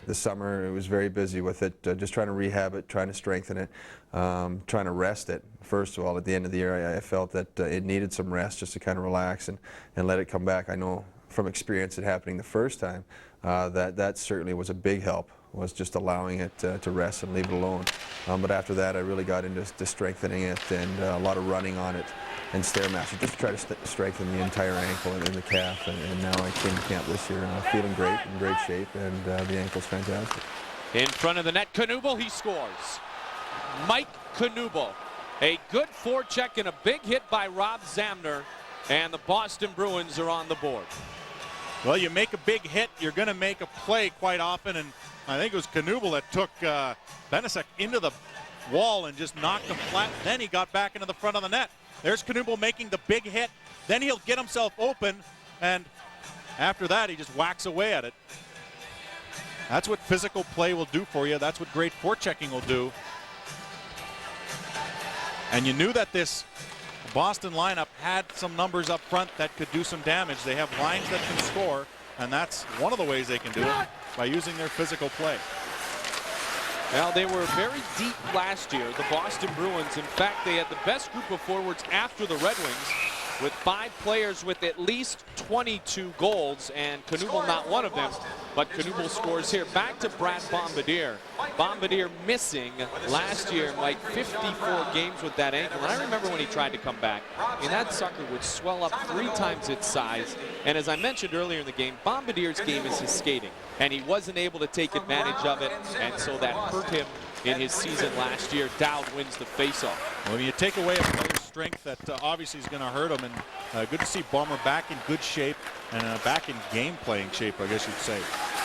Speaker 8: This summer, it was very busy with it, just trying to rehab it, trying to strengthen it, trying to rest it. First of all, at the end of the year, I felt that it needed some rest just to kind of relax and let it come back. I know from experience it happening the first time, that certainly was a big help, was just allowing it to rest and leave it alone. But after that, I really got into strengthening it and a lot of running on it and Stairmaster, just to try to strengthen the entire ankle and the calf. And now I came to camp this year and I'm feeling great, in great shape, and the ankle's fantastic.
Speaker 7: In front of the net, Knuble, he scores. Mike Knuble, a good forecheck and a big hit by Rob Zamner, and the Boston Bruins are on the board.
Speaker 2: Well, you make a big hit, you're going to make a play quite often, and I think it was Knuble that took Benasek into the wall and just knocked him flat. Then he got back into the front of the net. There's Knuble making the big hit. Then he'll get himself open, and after that, he just whacks away at it. That's what physical play will do for you. That's what great forechecking will do. And you knew that this Boston lineup had some numbers up front that could do some damage. They have lines that can score, and that's one of the ways they can do it, by using their physical play.
Speaker 7: Well, they were very deep last year, the Boston Bruins. In fact, they had the best group of forwards after the Red Wings, with 5 players with at least 22 goals, and Knuble not one of them, but Knuble scores here. Back to Brad Bombardier. Bombardier missing last year, like 54 games with that ankle, and I remember when he tried to come back, I mean, that sucker would swell up 3 times its size, and as I mentioned earlier in the game, Bombardier's game is his skating, and he wasn't able to take advantage of it, and so that hurt him in his season last year. Dowd wins the faceoff.
Speaker 2: Well, you take away a player's strength, that obviously is going to hurt him, and good to see Bomber back in good shape and back in game-playing shape, I guess you'd say.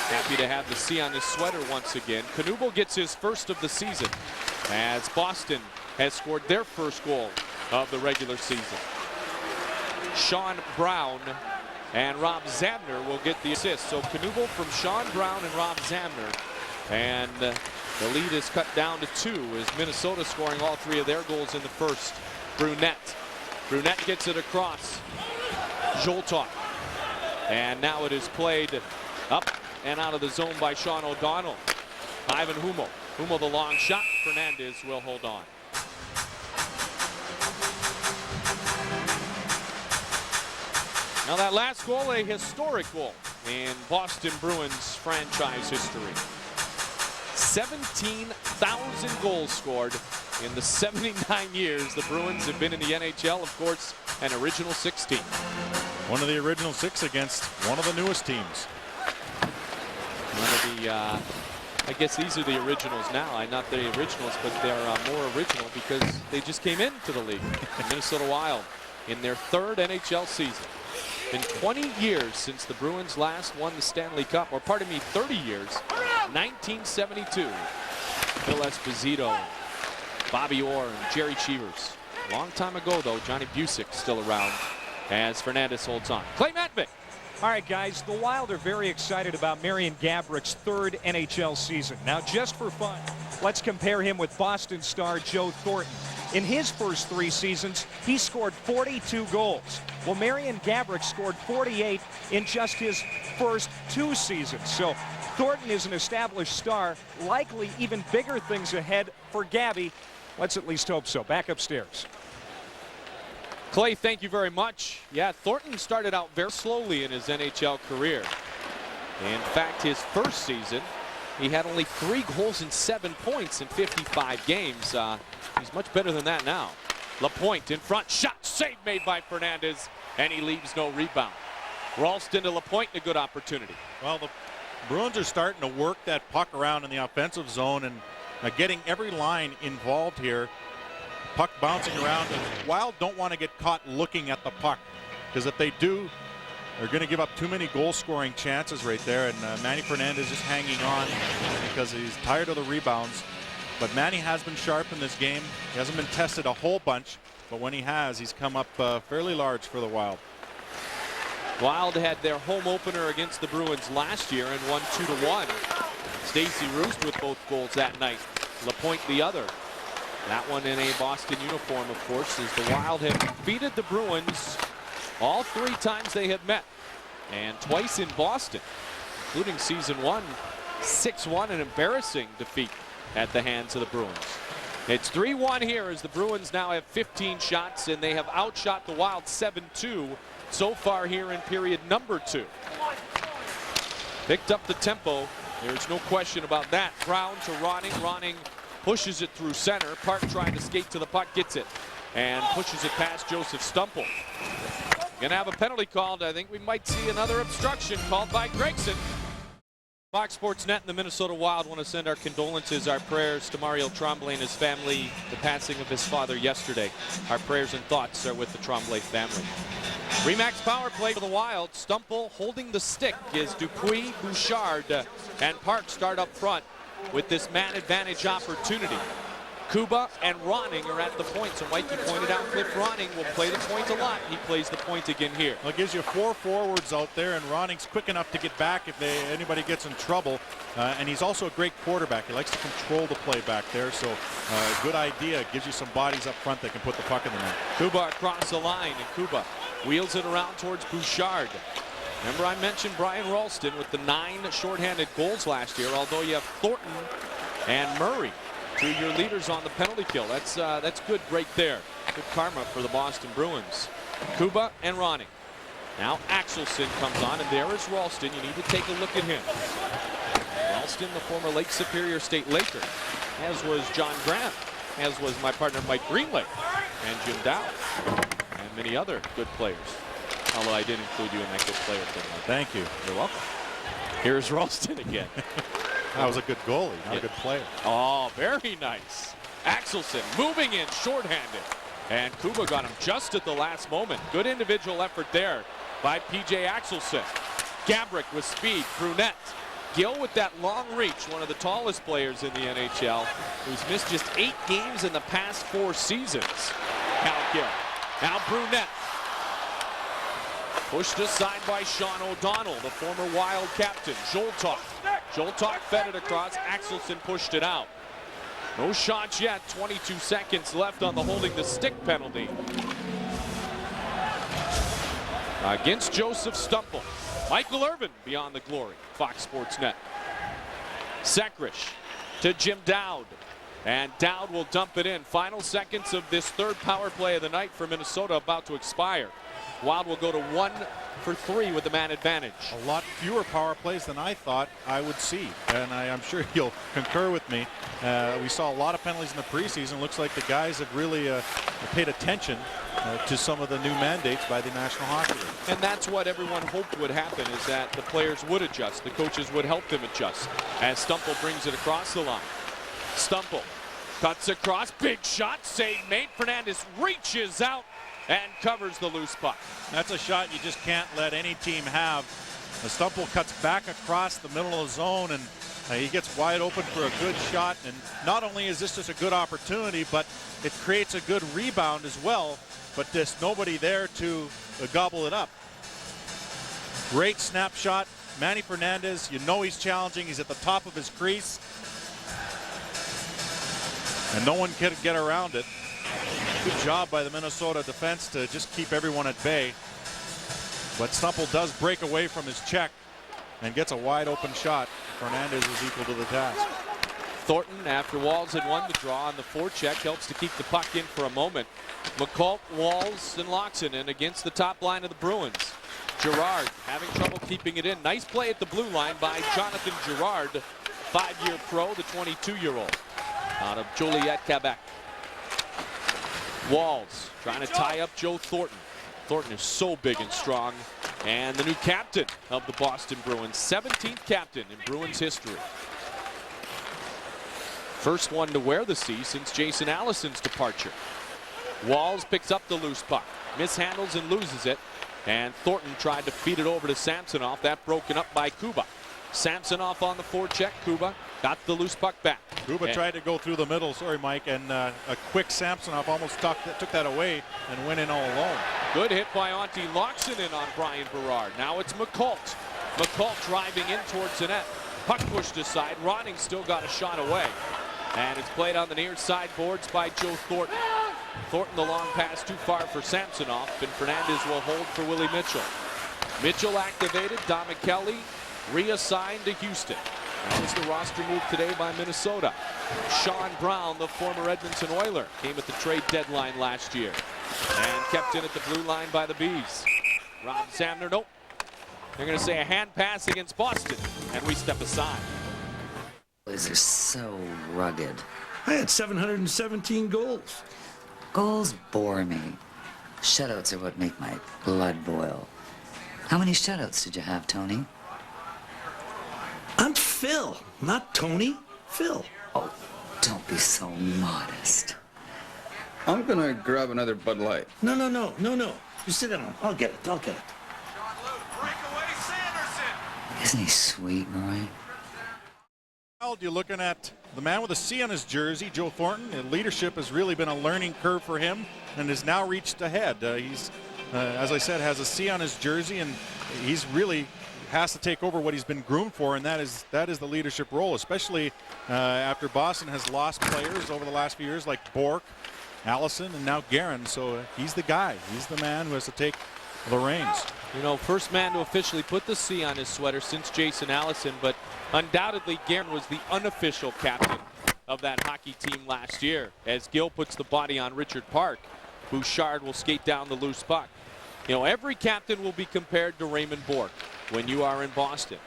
Speaker 7: Happy to have the C on his sweater once again. Knuble gets his first of the season as Boston has scored their first goal of the regular season. Sean Brown and Rob Zamner will get the assist. So Knuble from Sean Brown and Rob Zamner, and the lead is cut down to 2 as Minnesota scoring all 3 of their goals in the first. Brunette gets it across. Zoltok. And now it is played up and out of the zone by Sean O'Donnell. Ivan Hummel. Hummel the long shot. Fernandez will hold on. Now that last goal, a historic goal in Boston Bruins franchise history. 17,000 goals scored in the 79 years the Bruins have been in the NHL. Of course, an original 6 team.
Speaker 2: One of the original 6 against one of the newest teams.
Speaker 7: One of the, I guess these are the originals now. Not the originals, but they're more original because they just came into the league. The Minnesota Wild in their 3rd NHL season. Been 20 years since the Bruins last won the Stanley Cup, or pardon me, 30 years. 1972. Phil Esposito, Bobby Orr, and Jerry Cheevers. Long time ago, though. Johnny Busick still around as Fernandez holds on. Clay Matvick.
Speaker 9: All right, guys, the Wild are very excited about Marian Gabourik's third NHL season. Now, just for fun, let's compare him with Boston star Joe Thornton. In his first 3 seasons, he scored 42 goals. Well, Marian Gaborik scored 48 in just his first 2 seasons. So Thornton is an established star, likely even bigger things ahead for Gabby. Let's at least hope so. Back upstairs.
Speaker 7: Clay, thank you very much. Yeah, Thornton started out very slowly in his NHL career. In fact, his first season, he had only 3 goals and 7 points in 55 games. He's much better than that now. Lapointe in front, shot, save made by Fernandez, and he leaves no rebound. Ralston to Lapointe, a good opportunity.
Speaker 2: Well, the Bruins are starting to work that puck around in the offensive zone and getting every line involved here. Puck bouncing around. The Wild don't want to get caught looking at the puck, because if they do, they're going to give up too many goal-scoring chances right there. And Manny Fernandez just hanging on because he's tired of the rebounds. But Manny has been sharp in this game. He hasn't been tested a whole bunch, but when he has, he's come up fairly large for the Wild.
Speaker 7: Wild had their home opener against the Bruins last year and won 2-1. Stacey Roost with both goals that night. Lapointe the other. That one in a Boston uniform, of course, as the Wild had defeated the Bruins all 3 times they had met, and twice in Boston, including season 1, 6-1, an embarrassing defeat at the hands of the Bruins. It's 3-1 here as the Bruins now have 15 shots, and they have outshot the Wild 7-2 so far here in period number 2. Picked up the tempo. There's no question about that. Brown to Ronning. Ronning pushes it through center. Park trying to skate to the puck, gets it, and pushes it past Joseph Stumple. Gonna have a penalty called. I think we might see another obstruction called by Gregson. Fox Sports Net and the Minnesota Wild want to send our condolences, our prayers to Mario Tremblay and his family, the passing of his father yesterday. Our prayers and thoughts are with the Tremblay family. Remax power play for the Wild. Stumple holding the stick is Dupuis, Bouchard, and Park start up front with this man advantage opportunity. Kuba and Ronning are at the point. So Mikey pointed out Cliff Ronning will play the point a lot. He plays the point again here.
Speaker 2: Well, it gives you 4 forwards out there, and Ronning's quick enough to get back if anybody gets in trouble. And he's also a great quarterback. He likes to control the play back there. So good idea. Gives you some bodies up front that can put the puck in the net.
Speaker 7: Kuba across the line, and Kuba wheels it around towards Bouchard. Remember, I mentioned Brian Ralston with the 9 shorthanded goals last year, although you have Thornton and Murray, 2 of your leaders on the penalty kill. That's good right there. Good karma for the Boston Bruins. Kuba and Ronning. Now Axelson comes on, and there is Ralston. You need to take a look at him. Ralston, the former Lake Superior State Laker, as was John Graham, as was my partner Mike Greenlake, and Jim Dow, and many other good players. Although I did include you in that good player thing.
Speaker 2: Thank you.
Speaker 7: You're welcome. Here's Ralston again.
Speaker 2: That was a good goalie, not a good player.
Speaker 7: Oh, very nice. Axelson moving in shorthanded. And Kuba got him just at the last moment. Good individual effort there by P.J. Axelson. Gaborik with speed, Brunette. Gill with that long reach, one of the tallest players in the NHL, who's missed just 8 games in the past 4 seasons. Cal Gill. Now Brunette. Pushed aside by Sean O'Donnell, the former Wild captain. Joltok. Joltok fed it across. Axelson pushed it out. No shots yet. 22 seconds left on the holding the stick penalty against Joseph Stumple. Michael Irvin beyond the glory. Fox Sports Net. Sekrish to Jim Dowd. And Dowd will dump it in. Final seconds of this 3rd power play of the night for Minnesota about to expire. Wild will go to 1 for 3 with the man advantage.
Speaker 2: A lot fewer power plays than I thought I would see, and I'm sure you'll concur with me. We saw a lot of penalties in the preseason. Looks like the guys have really paid attention to some of the new mandates by the National Hockey League.
Speaker 7: And that's what everyone hoped would happen, is that the players would adjust. The coaches would help them adjust as Stumple brings it across the line. Stumple cuts across, big shot, save made. Fernandez reaches out and covers the loose puck.
Speaker 2: That's a shot you just can't let any team have. The Stumple cuts back across the middle of the zone, and he gets wide open for a good shot. And not only is this just a good opportunity, but it creates a good rebound as well. But there's nobody there to gobble it up. Great snapshot. Manny Fernandez, you know he's challenging. He's at the top of his crease. And no one can get around it. Good job by the Minnesota defense to just keep everyone at bay. But Stumple does break away from his check and gets a wide open shot. Fernandez is equal to the task.
Speaker 7: Thornton, after Walls had won the draw on the forecheck, helps to keep the puck in for a moment. McCult, Walls, and Loxton in against the top line of the Bruins. Girard having trouble keeping it in. Nice play at the blue line by Jonathan Girard, 5-year pro, the 22-year-old out of Joliet, Quebec. Walls trying to tie up Joe Thornton. Thornton is so big and strong, and the new captain of the Boston Bruins, 17th captain in Bruins history. First one to wear the C since Jason Allison's departure. Walls picks up the loose puck, mishandles and loses it, and Thornton tried to feed it over to Samsonov. That broken up by Kuba. Samsonov on the forecheck. Kuba got the loose puck back.
Speaker 2: Kuba tried to go through the middle, sorry Mike, and a quick Samsonov almost took that away and went in all alone.
Speaker 7: Good hit by Auntie Loxton on Brian Berard. Now it's McCult. McCult driving in towards the net. Puck pushed aside. Ronning still got a shot away. And it's played on the near side boards by Joe Thornton. Thornton the long pass too far for Samsonov, and Fernandez will hold for Willie Mitchell. Mitchell activated. Dom Kelly reassigned to Houston. That was the roster move today by Minnesota. Sean Brown, the former Edmonton Oiler, came at the trade deadline last year and kept in at the blue line by the Bees. Rob Samner, nope. They're going to say a hand pass against Boston, and we step aside.
Speaker 10: These are so rugged.
Speaker 11: I had 717 goals.
Speaker 10: Goals bore me. Shutouts are what make my blood boil. How many shutouts did you have, Tony?
Speaker 11: I'm Phil, not Tony. Phil.
Speaker 10: Oh, don't be so modest.
Speaker 5: I'm gonna grab another Bud Light.
Speaker 11: No. You sit down. I'll get it.
Speaker 10: Isn't he sweet, Roy?
Speaker 2: You're looking at the man with a C on his jersey, Joe Thornton. And leadership has really been a learning curve for him and has now reached ahead. He's, as I said, has a C on his jersey, and he's really has to take over what he's been groomed for, and that is the leadership role, especially after Boston has lost players over the last few years like Bourque, Allison, and now Guerin. So he's the guy. He's the man who has to take the reins.
Speaker 7: You know, first man to officially put the C on his sweater since Jason Allison, but undoubtedly Guerin was the unofficial captain of that hockey team last year. As Gill puts the body on Richard Park, Bouchard will skate down the loose puck. You know, every captain will be compared to Raymond Bourque when you are in Boston.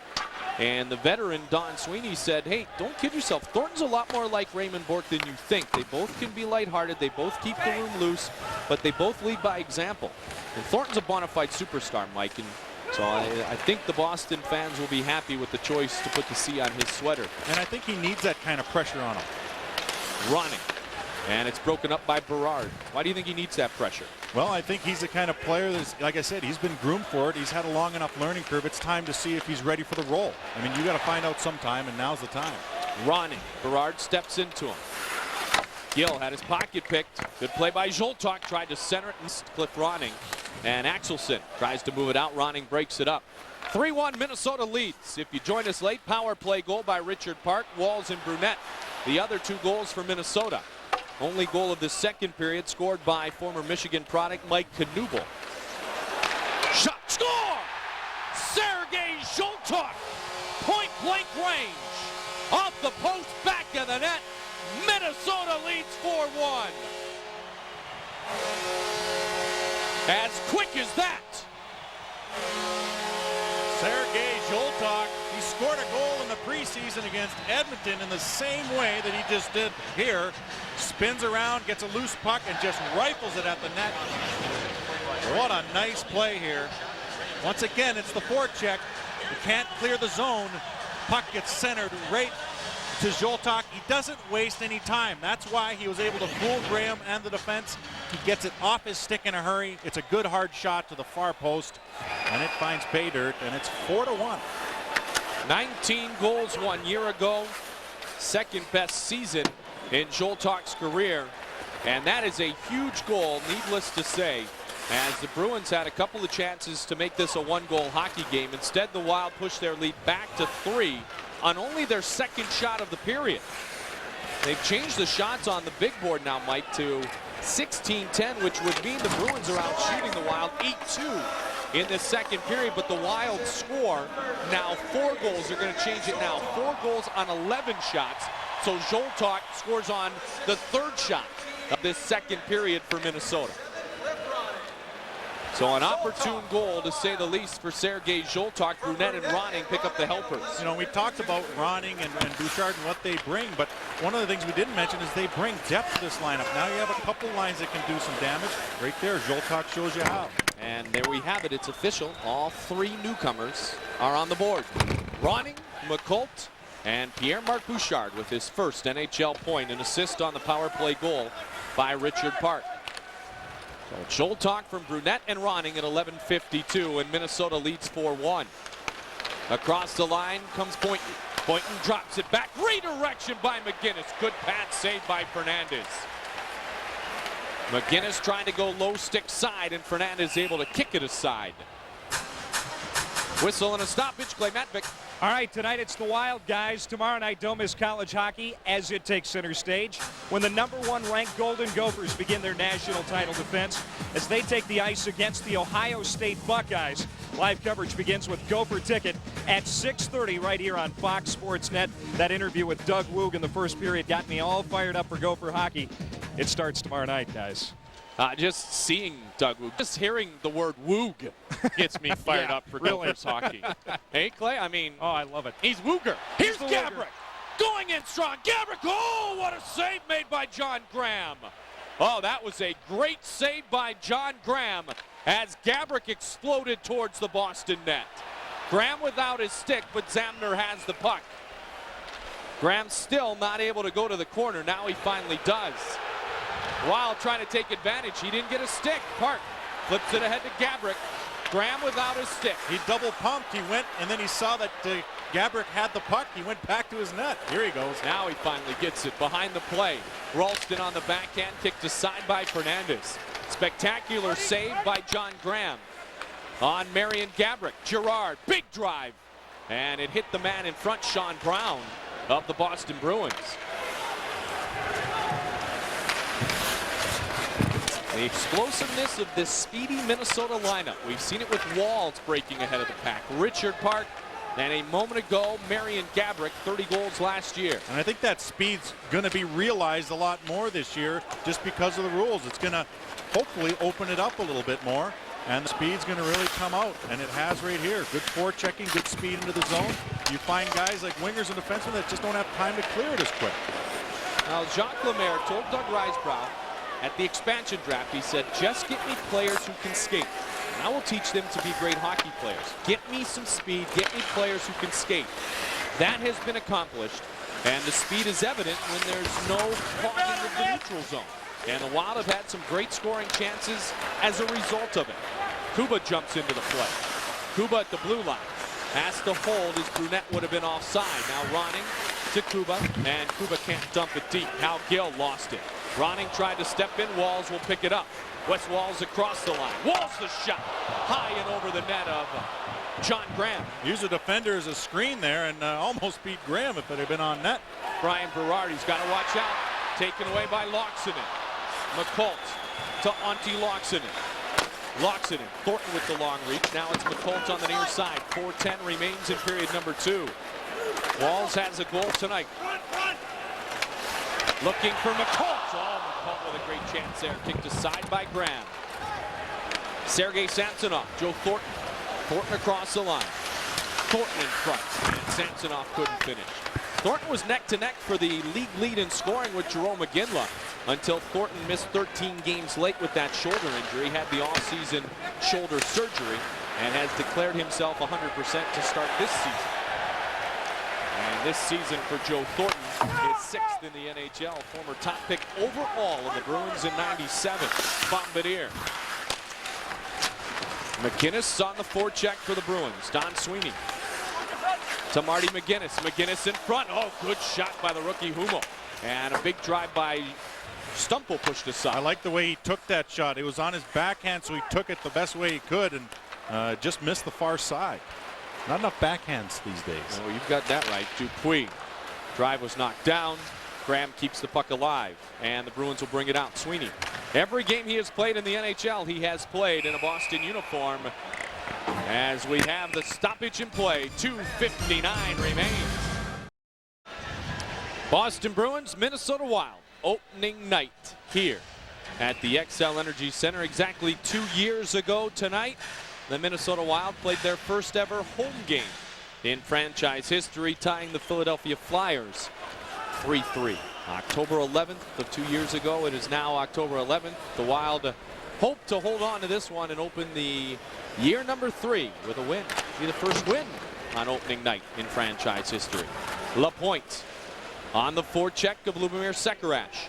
Speaker 7: And the veteran Don Sweeney said, hey, don't kid yourself. Thornton's a lot more like Raymond Bourque than you think. They both can be lighthearted. They both keep the room loose, but they both lead by example. And Thornton's a bona fide superstar, Mike. And so I think the Boston fans will be happy with the choice to put the C on his sweater.
Speaker 2: And I think he needs that kind of pressure on him.
Speaker 7: Running. And it's broken up by Berard. Why do you think he needs that pressure?
Speaker 2: Well, I think he's the kind of player that's, like I said, he's been groomed for it. He's had a long enough learning curve. It's time to see if he's ready for the role. I mean, you got to find out sometime, and now's the time.
Speaker 7: Ronning. Berard steps into him. Gill had his pocket picked. Good play by Zoltok. Tried to center it and Cliff Ronning. And Axelson tries to move it out. Ronning breaks it up. 3-1 Minnesota leads. If you join us late, power play goal by Richard Park, Walls, and Brunette. The other two goals for Minnesota. Only goal of the second period scored by former Michigan product Mike Knuble. Shot, score! Sergei Zoltok, point blank range. Off the post, back of the net. Minnesota leads 4-1. As quick as that.
Speaker 2: Sergei Zoltok, he scored a goal in the preseason against Edmonton in the same way that he just did here. Spins around, gets a loose puck, and just rifles it at the net. What a nice play here. Once again, it's the forecheck. You can't clear the zone. Puck gets centered right to Zoltak. He doesn't waste any time. That's why he was able to fool Graham and the defense. He gets it off his stick in a hurry. It's a good hard shot to the far post, and it finds pay dirt, and it's 4-1.
Speaker 7: 19 goals 1 year ago. Second best season in Zoltak's career. And that is a huge goal, needless to say, as the Bruins had a couple of chances to make this a one-goal hockey game. Instead, the Wild pushed their lead back to 3 on only their second shot of the period. They've changed the shots on the big board now, Mike, to 16-10, which would mean the Bruins are out shooting the Wild 8-2 in the second period, but the Wild score now 4 goals. They're going to change it now. 4 goals on 11 shots. So Zoltak scores on the 3rd shot of this second period for Minnesota. So an opportune goal, to say the least, for Sergei Zoltak. Brunet and Ronning pick up the helpers.
Speaker 2: You know, we talked about Ronning and Bouchard and what they bring, but one of the things we didn't mention is they bring depth to this lineup. Now you have a couple lines that can do some damage. Right there, Zoltak shows you how.
Speaker 7: And there we have it. It's official. All 3 newcomers are on the board. Ronning, McColt, and Pierre-Marc Bouchard with his first NHL point, an assist on the power play goal by Richard Park. So Zoltak from Brunet and Ronning at 11:52, and Minnesota leads 4-1. Across the line comes Boynton. Boynton drops it back. Redirection by McGinnis. Good pass saved by Fernandez. McGinnis trying to go low stick side, and Fernandez able to kick it aside. Whistle and a stoppage. Clay Matvick.
Speaker 9: All right, tonight it's the Wild, guys. Tomorrow night, don't miss college hockey as it takes center stage when the #1 ranked Golden Gophers begin their national title defense as they take the ice against the Ohio State Buckeyes. Live coverage begins with Gopher Ticket at 6:30 right here on Fox Sports Net. That interview with Doug Woog in the first period got me all fired up for Gopher hockey. It starts tomorrow night, guys.
Speaker 7: Just seeing Doug Woog, just hearing the word Woog gets me fired up for Gophers hockey. Hey, Clay, I mean,
Speaker 9: oh, I love it.
Speaker 7: He's Wooger. Here's Gabrick going in strong. Gabrick, oh, what a save made by John Graham. Oh, that was a great save by John Graham as Gabrick exploded towards the Boston net. Graham without his stick, but Zamner has the puck. Graham still not able to go to the corner. Now he finally does. Wild trying to take advantage. He didn't get a stick. Park flips it ahead to Gabrick. Graham without his stick.
Speaker 2: He double pumped. He went, and then he saw that Gabrick had the puck. He went back to his net. Here he goes.
Speaker 7: Now he finally gets it behind the play. Ralston on the backhand, kicked aside by Fernandez. Spectacular save by John Graham on Marion Gabrick. Girard, big drive. And it hit the man in front, Sean Brown of the Boston Bruins. The explosiveness of this speedy Minnesota lineup. We've seen it with Walls breaking ahead of the pack. Richard Park, and a moment ago, Marion Gabrick, 30 goals last year.
Speaker 2: And I think that speed's going to be realized a lot more this year just because of the rules. It's going to hopefully open it up a little bit more, and the speed's going to really come out, and it has right here. Good forechecking, good speed into the zone. You find guys like wingers and defensemen that just don't have time to clear it as quick.
Speaker 7: Now, Jacques Lemaire told Doug Risebrough at the expansion draft, he said, just get me players who can skate, and I will teach them to be great hockey players. Get me some speed, get me players who can skate. That has been accomplished, and the speed is evident when there's no clogging of the neutral zone. And the Wild have had some great scoring chances as a result of it. Kuba jumps into the play. Kuba at the blue line has to hold as Brunet would have been offside. Now Ronning to Kuba, and Kuba can't dump it deep. Hal Gill lost it. Ronning tried to step in. Walls will pick it up. Wes Walls across the line. Walls the shot. High and over the net of John Graham.
Speaker 2: Used the defender as a screen there and almost beat Graham if it had been on net.
Speaker 7: Brian Berardi's got to watch out. Taken away by Loxinen. McColt to Antti Loxinen. Loxinen, Thornton with the long reach. Now it's McColt on the near side. 4:10 remains in period number 2. Walls has a goal tonight. Looking for McColt. Oh, McColt with a great chance there. Kicked aside by Graham. Sergei Samsonov, Joe Thornton. Thornton across the line. Thornton in front. And Samsonov couldn't finish. Thornton was neck to neck for the league lead in scoring with Jerome McGinley until Thornton missed 13 games late with that shoulder injury. Had the offseason shoulder surgery and has declared himself 100% to start this season. And this season for Joe Thornton, his 6th in the NHL. Former top pick overall of the Bruins in '97. Bombardier. McInnes on the forecheck for the Bruins. Don Sweeney to Marty McInnes. McInnes in front. Oh, good shot by the rookie Humo. And a big drive by Stumple pushed aside.
Speaker 2: I like the way he took that shot. It was on his backhand, so he took it the best way he could and just missed the far side. Not enough backhands these days.
Speaker 7: Oh, you've got that right. Dupuis. Drive was knocked down. Graham keeps the puck alive, and the Bruins will bring it out. Sweeney. Every game he has played in the NHL, he has played in a Boston uniform. As we have the stoppage in play, 2:59 remains. Boston Bruins, Minnesota Wild, opening night here at the XL Energy Center. Exactly 2 years ago tonight, the Minnesota Wild played their first ever home game in franchise history, tying the Philadelphia Flyers 3-3. October 11th of 2 years ago. It is now October 11th. The Wild hope to hold on to this one and open the year number 3 with a win. Be the first win on opening night in franchise history. Lapointe on the forecheck of Lubomir Sekerash.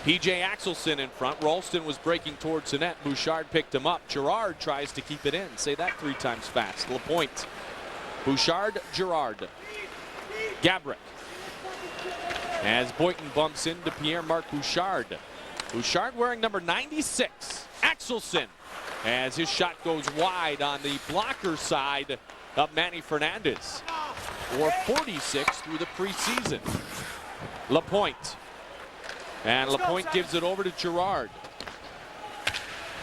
Speaker 7: P.J. Axelson in front. Ralston was breaking towards the net. Bouchard picked him up. Girard tries to keep it in. Say that 3 times fast. Lapointe. Bouchard, Girard. Gabrick. As Boynton bumps into Pierre-Marc Bouchard. Bouchard wearing number 96. Axelson. As his shot goes wide on the blocker side of Manny Fernandez. Or 46 through the preseason. Lapointe. And Lapointe gives it over to Girard.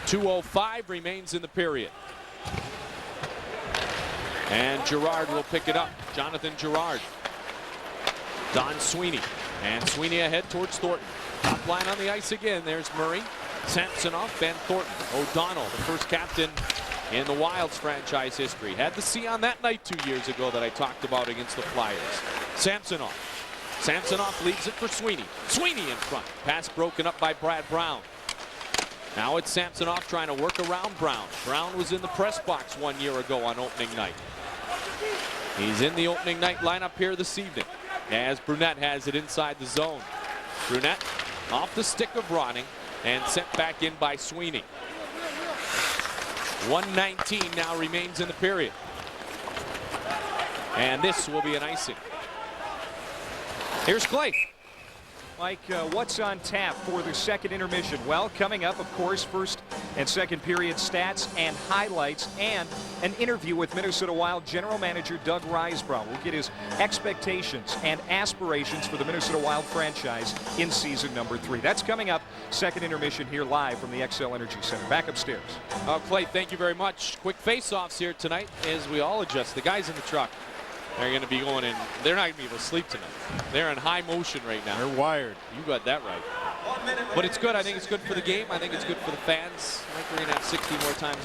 Speaker 7: 2:05 remains in the period. And Girard will pick it up. Jonathan Girard. Don Sweeney. And Sweeney ahead towards Thornton. Top line on the ice again. There's Murray, Samsonov, and Thornton. O'Donnell, the first captain in the Wild's franchise history. Had the C on that night 2 years ago that I talked about against the Flyers. Samsonov. Samsonov leaves it for Sweeney. Sweeney in front. Pass broken up by Brad Brown. Now it's Samsonov trying to work around Brown. Brown was in the press box 1 year ago on opening night. He's in the opening night lineup here this evening as Brunette has it inside the zone. Brunette off the stick of Ronning and sent back in by Sweeney. 1:19 now remains in the period. And this will be an icing. Here's Clay.
Speaker 9: Mike, what's on tap for the second intermission? Well, coming up, of course, first and second period stats and highlights and an interview with Minnesota Wild general manager Doug Risebrough. We'll get his expectations and aspirations for the Minnesota Wild franchise in season number 3. That's coming up, second intermission here live from the XL Energy Center. Back upstairs.
Speaker 7: Clay, thank you very much. Quick face-offs here tonight as we all adjust. The guys in the truck. They're going to be going in. They're not going to be able to sleep tonight. They're in high motion right now.
Speaker 2: They're wired.
Speaker 7: You got that right. But it's good. I think it's good for the game. I think it's good for the fans. I think we're going to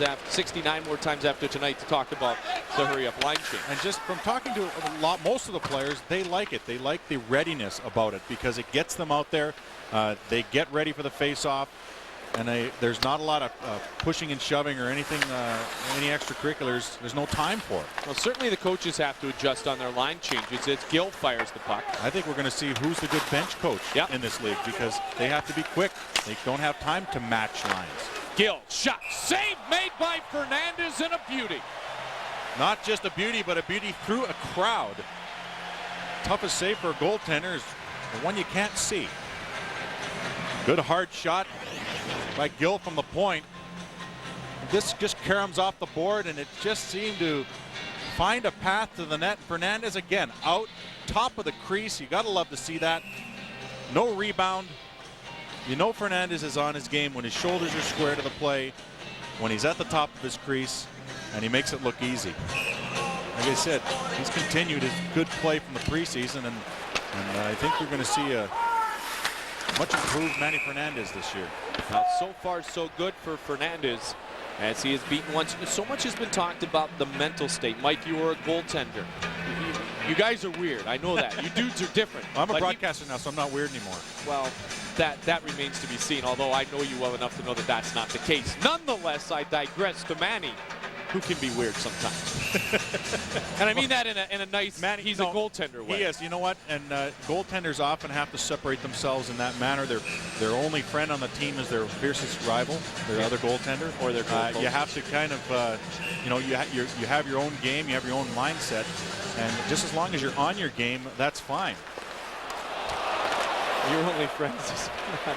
Speaker 7: have 69 more times after tonight to talk about the hurry-up line change.
Speaker 2: And just from talking to most of the players, they like it. They like the readiness about it because it gets them out there. They get ready for the face-off. And there's not a lot of pushing and shoving or anything, any extracurriculars. There's no time for it.
Speaker 7: Well, certainly the coaches have to adjust on their line changes. It's Gill fires the puck.
Speaker 2: I think we're going to see who's the good bench coach in this league because they have to be quick. They don't have time to match lines.
Speaker 7: Gill, shot, save made by Fernandez and a beauty.
Speaker 2: Not just a beauty, but a beauty through a crowd. Toughest save for a goaltender is the one you can't see. Good hard shot by Gill from the point. This just caroms off the board, and it just seemed to find a path to the net. Fernandez again out top of the crease. You got to love to see that. No rebound. You know Fernandez is on his game when his shoulders are square to the play, when he's at the top of his crease, and he makes it look easy. Like I said, he's continued his good play from the preseason, and I think we're going to see a much improved Manny Fernandez this year.
Speaker 7: Now, so far, so good for Fernandez as he has beaten once. So much has been talked about the mental state. Mike, you were a goaltender. You guys are weird. I know that. You dudes are different.
Speaker 2: Well, I'm a broadcaster now, so I'm not weird anymore.
Speaker 7: Well, that remains to be seen, although I know you well enough to know that that's not the case. Nonetheless, I digress to Manny. who can be weird sometimes. And I mean that in a nice, he's a goaltender way.
Speaker 2: He is. You know what? And goaltenders often have to separate themselves in that manner. Their only friend on the team is their fiercest rival, their other goaltender.
Speaker 7: Or their
Speaker 2: you have to kind of, you have your own game, you have your own mindset, and just as long as you're on your game, that's fine.
Speaker 7: Your only friend is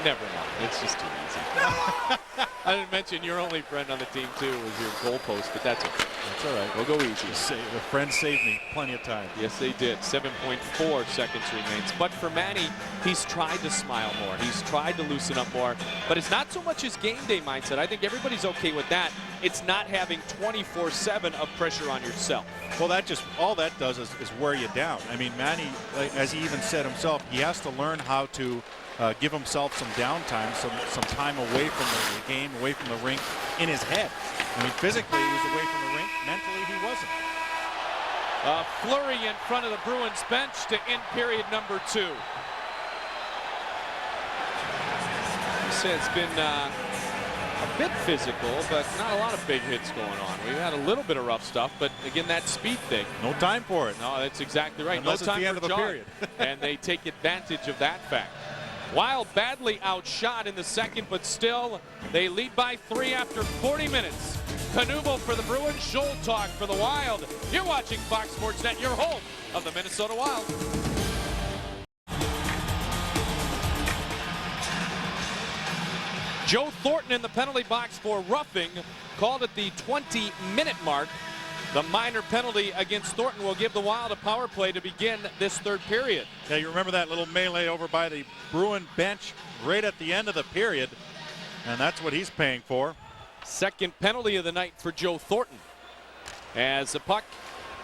Speaker 7: never mind. It's just too easy. I didn't mention your only friend on the team too was your goalpost, but that's okay.
Speaker 2: That's all right.
Speaker 7: We'll go easy.
Speaker 2: The friends saved me plenty of time.
Speaker 7: Yes, they did. 7.4 seconds remains. But for Manny, he's tried to smile more. He's tried to loosen up more. But it's not so much his game day mindset. I think everybody's okay with that. It's not having 24/7 of pressure on yourself.
Speaker 2: Well, all that does is wear you down. I mean, Manny, as he even said himself, he has to learn how to give himself some downtime, some time away from the game, away from the rink, in his head. I mean, physically he was away from the rink. Mentally he wasn't.
Speaker 7: A flurry in front of the Bruins bench to end period number 2. You say it's been a bit physical, but not a lot of big hits going on. We've had a little bit of rough stuff, but again, that speed thing.
Speaker 2: No time for it.
Speaker 7: No, that's exactly right.
Speaker 2: Unless
Speaker 7: no time
Speaker 2: it's the end
Speaker 7: for
Speaker 2: of the
Speaker 7: John.
Speaker 2: period.
Speaker 7: And they take advantage of that fact. Wild badly outshot in the second, but still they lead by 3 after 40 minutes. Knuble for the Bruins, Scholl talk for the Wild. You're watching Fox Sports Net, your home of the Minnesota Wild. Joe Thornton in the penalty box for roughing, called at the 20-minute mark. The minor penalty against Thornton will give the Wild a power play to begin this third period.
Speaker 2: Yeah, you remember that little melee over by the Bruin bench right at the end of the period, and that's what he's paying for.
Speaker 7: Second penalty of the night for Joe Thornton, as the puck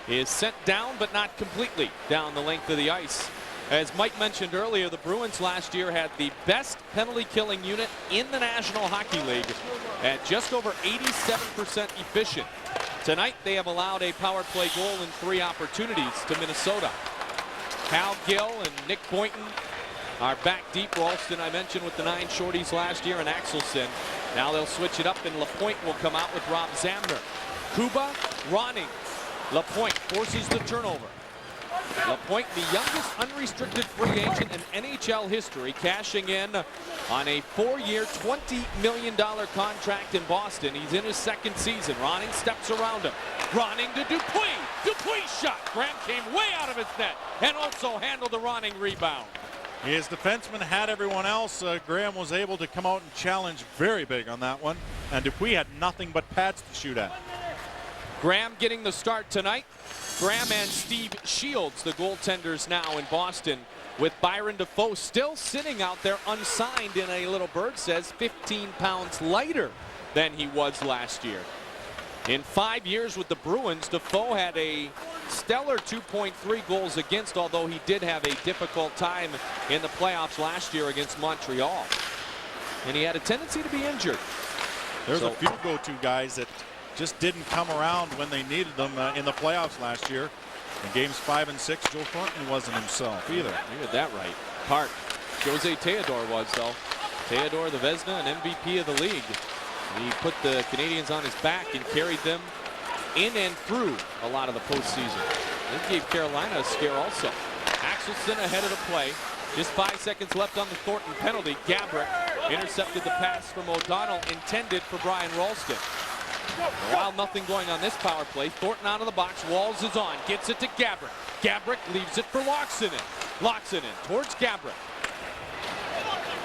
Speaker 7: is sent down but not completely down the length of the ice. As Mike mentioned earlier, the Bruins last year had the best penalty killing unit in the National Hockey League at just over 87% efficient. Tonight they have allowed a power play goal in 3 opportunities to Minnesota. Cal Gill and Nick Boynton are back deep. Ralston, I mentioned, with the 9 shorties last year, and Axelson. Now they'll switch it up, and Lapointe will come out with Rob Zamner. Kuba, Ronning. Lapointe forces the turnover. Lapointe, the youngest unrestricted free agent in NHL history, cashing in on a 4-year, $20 million contract in Boston. He's in his 2nd season. Ronning steps around him. Ronning to Dupuis. Dupuis shot. Graham came way out of his net and also handled the Ronning rebound.
Speaker 2: His defenseman had everyone else. Graham was able to come out and challenge very big on that one. And Dupuis had nothing but pads to shoot at.
Speaker 7: Graham getting the start tonight. Graham and Steve Shields, the goaltenders now in Boston, with Byron Defoe still sitting out there unsigned in a little bird says 15 pounds lighter than he was last year. In 5 years with the Bruins, Defoe had a stellar 2.3 goals against, although he did have a difficult time in the playoffs last year against Montreal. And he had a tendency to be injured.
Speaker 2: There's a few go-to guys that just didn't come around when they needed them in the playoffs last year. In games 5 and 6, Joe Thornton wasn't himself either.
Speaker 7: You got that right. Part. Jose Theodore was, though. Theodore, the Vezina, and MVP of the league. He put the Canadians on his back and carried them in and through a lot of the postseason. It gave Carolina a scare also. Axelson ahead of the play. Just 5 seconds left on the Thornton penalty. Gabrick intercepted the pass from O'Donnell intended for Brian Ralston. While nothing going on this power play, Thornton out of the box, Walls is on, gets it to Gabrick. Gabrick leaves it for Loxinen. Loxinen towards Gabrick.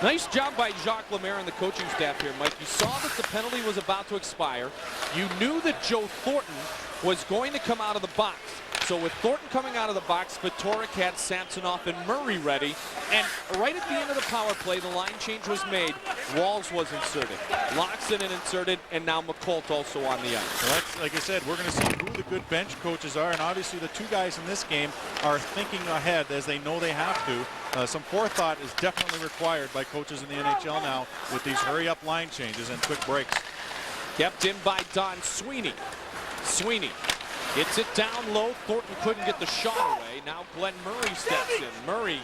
Speaker 7: Nice job by Jacques Lemaire and the coaching staff here, Mike. You saw that the penalty was about to expire. You knew that Joe Thornton was going to come out of the box. So with Thornton coming out of the box, Vitorik had Samsonov and Murray ready. And right at the end of the power play, the line change was made. Walls was inserted. Loxinen inserted, and now McColt also on the ice.
Speaker 2: Well, that's, like I said, we're going to see who the good bench coaches are. And obviously the 2 guys in this game are thinking ahead as they know they have to. Some forethought is definitely required by coaches in the NHL now with these hurry-up line changes and quick breaks.
Speaker 7: Kept in by Don Sweeney. Sweeney gets it down low. Thornton couldn't get the shot away. Now Glenn Murray steps in. Murray,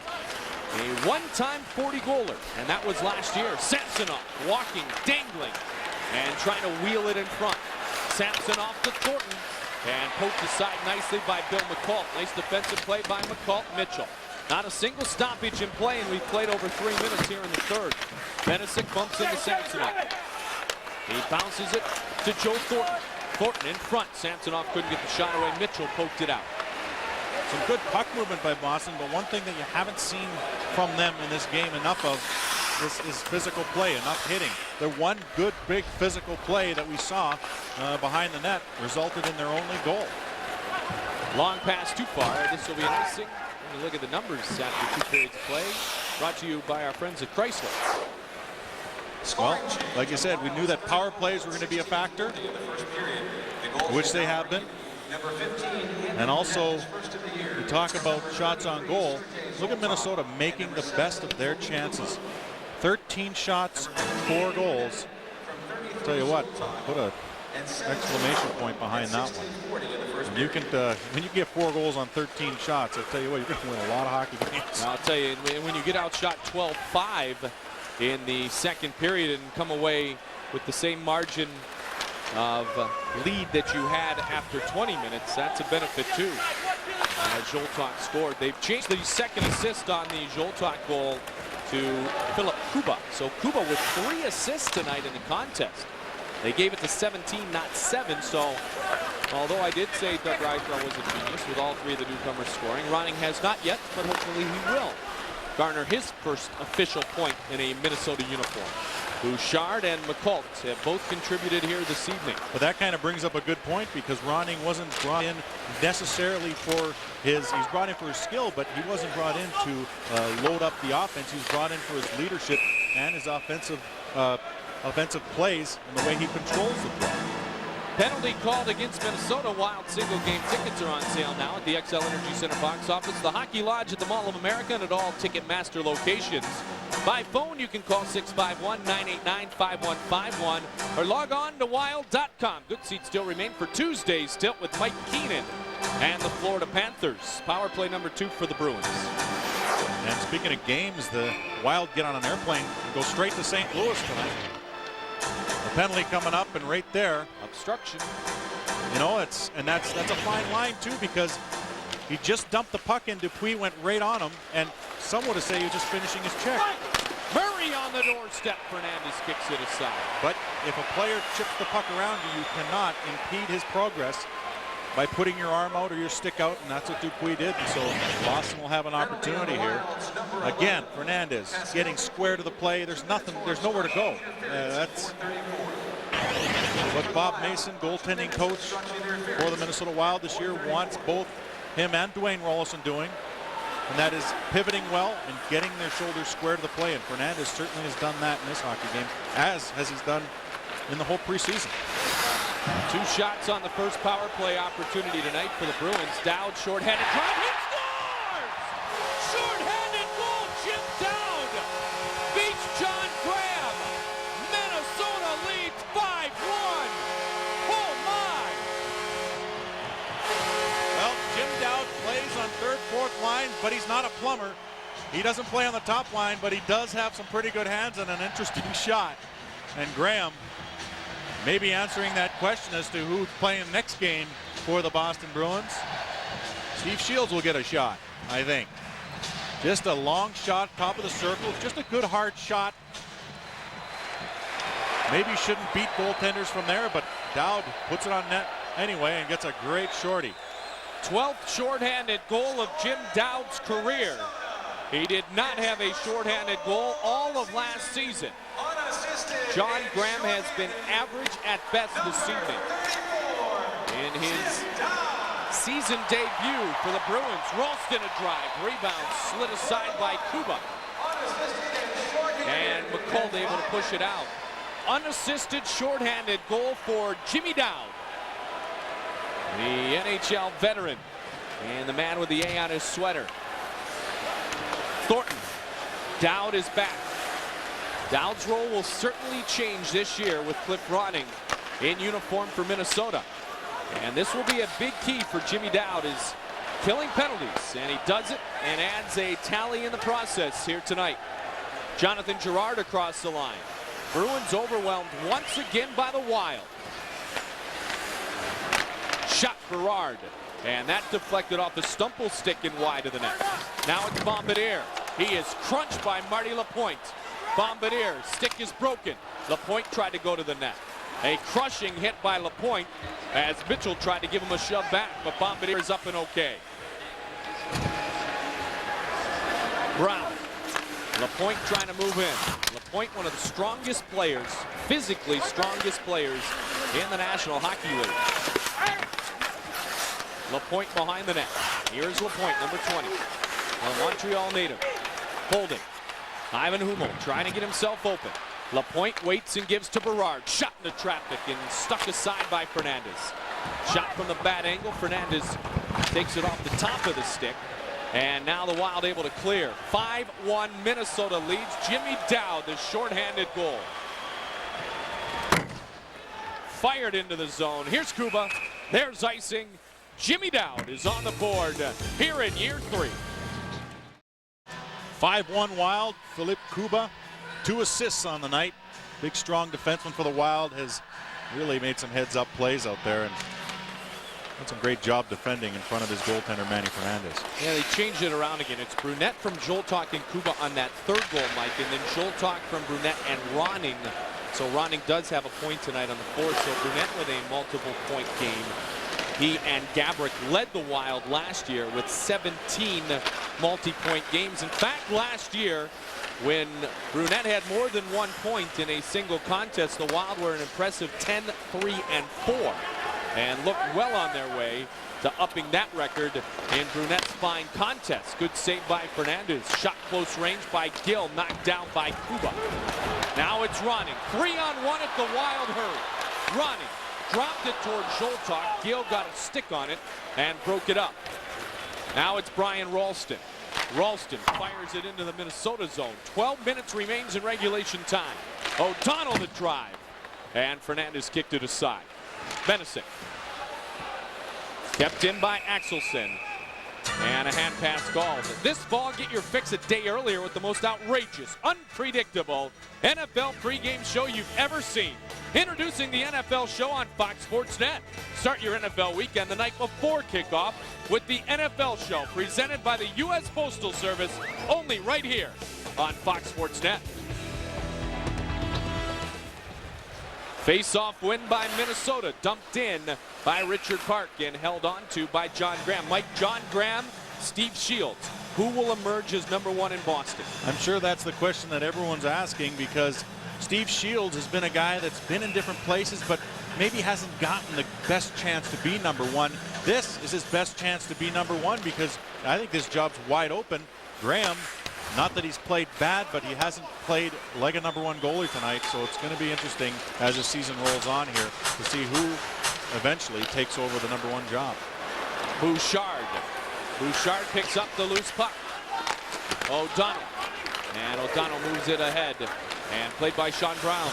Speaker 7: a one-time 40-goaler, and that was last year. Samsonov walking, dangling, and trying to wheel it in front. Samsonov to Thornton. And poked aside nicely by Bill McCult. Nice defensive play by McCult. Mitchell. Not a single stoppage in play, and we've played over 3 minutes here in the third. Benesic bumps into Samsonov. He bounces it to Joe Thornton. Thornton in front. Samsonov couldn't get the shot away. Mitchell poked it out.
Speaker 2: Some good puck movement by Boston, but one thing that you haven't seen from them in this game enough of is physical play, enough hitting. The one good big physical play that we saw behind the net resulted in their only goal.
Speaker 7: Long pass too far. This will be an icing. When you look at the numbers after 2 periods of play. Brought to you by our friends at Chrysler.
Speaker 2: Well, like you said, we knew that power plays were going to be a factor, which they have been. And also, we talk about shots on goal. Look at Minnesota making the best of their chances. 13 shots, 4 goals. I'll tell you what, put an exclamation point behind that one. You can, when you get 4 goals on 13 shots, I'll tell you what, you're going to win a lot of hockey games.
Speaker 7: I'll tell you, when you get outshot 12-5 in the second period and come away with the same margin of lead that you had after 20 minutes, that's a benefit too. Zoltok scored. They've changed the second assist on the Zoltok goal to Philip Kuba. So Kuba with 3 assists tonight in the contest. They gave it to 17, not 7. So although I did say Doug Risebrough was a genius with all 3 of the newcomers scoring, Ronning has not yet, but hopefully he will garner his first official point in a Minnesota uniform. Bouchard and McCult have both contributed here this evening.
Speaker 2: But that kind of brings up a good point, because Ronning wasn't brought in necessarily for his, he's brought in for his skill, but he wasn't brought in to load up the offense. He was brought in for his leadership and his offensive plays and the way he controls the play.
Speaker 7: Penalty called against Minnesota. Wild single game tickets are on sale now at the XL Energy Center box office, the Hockey Lodge at the Mall of America, and at all Ticketmaster locations. By phone, you can call 651-989-5151 or log on to wild.com. Good seats still remain for Tuesday's tilt with Mike Keenan and the Florida Panthers. Power play number 2 for the Bruins.
Speaker 2: And speaking of games, the Wild get on an airplane and go straight to St. Louis tonight. The penalty coming up, and right there,
Speaker 7: obstruction.
Speaker 2: You know, that's a fine line too, because he just dumped the puck in. Dupuis went right on him, and some would have said he was just finishing his check.
Speaker 7: Murray on the doorstep. Fernandez kicks it aside.
Speaker 2: But if a player chips the puck around you, you cannot impede his progress by putting your arm out or your stick out, and that's what Dupuis did. And so Boston will have an opportunity here. Again, Fernandez getting square to the play. There's nowhere to go. That's what Bob Mason, goaltending coach for the Minnesota Wild this year, wants both him and Dwayne Rollison doing, and that is pivoting well and getting their shoulders square to the play. And Fernandez certainly has done that in this hockey game, as he's done in the whole preseason.
Speaker 7: 2 shots on the first power play opportunity tonight for the Bruins. Dowd, shorthanded drive, he scores! Shorthanded goal, Jim Dowd beats John Graham. Minnesota leads 5-1. Oh my!
Speaker 2: Well, Jim Dowd plays on 3rd, 4th line, but he's not a plumber. He doesn't play on the top line, but he does have some pretty good hands and an interesting shot. And Graham maybe answering that question as to who's playing next game for the Boston Bruins. Steve Shields will get a shot, I think. Just a long shot, top of the circle, just a good hard shot. Maybe shouldn't beat goaltenders from there, but Dowd puts it on net anyway and gets a great shorty.
Speaker 7: 12th shorthanded goal of Jim Dowd's career. He did not have a shorthanded goal all of last season. John Graham has been average at best this evening. In his season debut for the Bruins, Ralston a drive, rebound slid aside by Kuba. And McCall able to push it out. Unassisted shorthanded goal for Jimmy Dowd, the NHL veteran and the man with the A on his sweater. Thornton. Dowd is back. Dowd's role will certainly change this year with Cliff Ronning in uniform for Minnesota. And this will be a big key for Jimmy Dowd, is killing penalties. And he does it and adds a tally in the process here tonight. Jonathan Girard across the line. Bruins overwhelmed once again by the Wild. Shot Berard. And that deflected off the Stumple stick and wide of the net. Now it's Bombardier. He is crunched by Marty Lapointe. Bombardier, stick is broken. Lapointe tried to go to the net. A crushing hit by Lapointe as Mitchell tried to give him a shove back, but Bombardier is up and okay. Brown. Lapointe trying to move in. Lapointe, one of the strongest players, physically strongest players in the National Hockey League. Lapointe behind the net. Here's Lapointe, number 20. A Montreal native. Holding. Ivan Hummel trying to get himself open. Lapointe waits and gives to Berard. Shot into traffic and stuck aside by Fernandez. Shot from the bad angle. Fernandez takes it off the top of the stick. And now the Wild able to clear. 5-1 Minnesota leads. Jimmy Dowd, the shorthanded goal. Fired into the zone. Here's Kuba. There's icing. Jimmy Dowd is on the board here in year 3.
Speaker 2: 5-1 Wild. Philippe Kuba, 2 assists on the night. Big, strong defenseman for the Wild, has really made some heads-up plays out there and done some great job defending in front of his goaltender, Manny Fernandez.
Speaker 7: Yeah, they changed it around again. It's Brunette from Joltok and Kuba on that 3rd goal, Mike, and then Joltok from Brunette and Ronning. So Ronning does have a point tonight on the 4th, so Brunette with a multiple-point game. He and Gabrick led the Wild last year with 17 multi-point games. In fact, last year, when Brunette had more than 1 point in a single contest, the Wild were an impressive 10-3-4 and looked well on their way to upping that record in Brunette's fine contest. Good save by Fernandez. Shot close range by Gill, knocked down by Kuba. Now it's Ronning. 3-on-1 at the Wild hurry. Ronning dropped it toward Joltok. Gill got a stick on it and broke it up. Now it's Brian Ralston. Ralston fires it into the Minnesota zone. 12 minutes remains in regulation time. O'Donnell the drive. And Fernandez kicked it aside. Benesic. Kept in by Axelson. And a hand pass called. This fall, get your fix a day earlier with the most outrageous, unpredictable NFL pregame show you've ever seen. Introducing the NFL show on Fox Sports Net. Start your NFL weekend the night before kickoff with the NFL show presented by the U.S. Postal Service, only right here on Fox Sports Net. Face-off win by Minnesota, dumped in by Richard Park and held on to by John Graham. Mike, John Graham, Steve Shields. Who will emerge as #1 in Boston?
Speaker 2: I'm sure that's the question that everyone's asking, because Steve Shields has been a guy that's been in different places but maybe hasn't gotten the best chance to be #1. This is his best chance to be #1 because I think this job's wide open. Graham, not that he's played bad, but he hasn't played like a #1 goalie tonight, so it's going to be interesting as the season rolls on here to see who eventually takes over the #1 job.
Speaker 7: Bouchard. Bouchard picks up the loose puck. O'Donnell. And O'Donnell moves it ahead. And played by Sean Brown.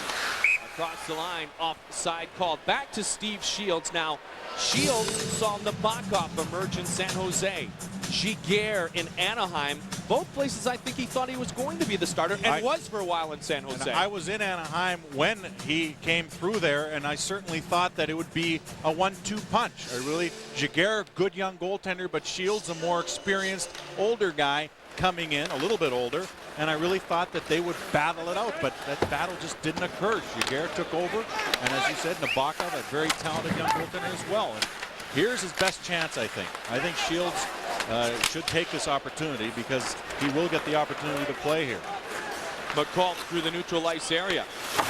Speaker 7: Across the line, offside called. Back to Steve Shields. Now, Shields saw Nabokov emerge in San Jose. Giguère in Anaheim. Both places I think he thought he was going to be the starter and was for a while in San Jose.
Speaker 2: I was in Anaheim when he came through there, and I certainly thought that it would be a 1-2 punch. Giguère, good young goaltender, but Shields, a more experienced, older guy coming in, a little bit older, and I really thought that they would battle it out, but that battle just didn't occur. Giguère took over, and as you said, Nabokov, a very talented young goaltender as well. And here's his best chance, I think. I think Shields should take this opportunity because he will get the opportunity to play here.
Speaker 7: McCall through the neutral ice area.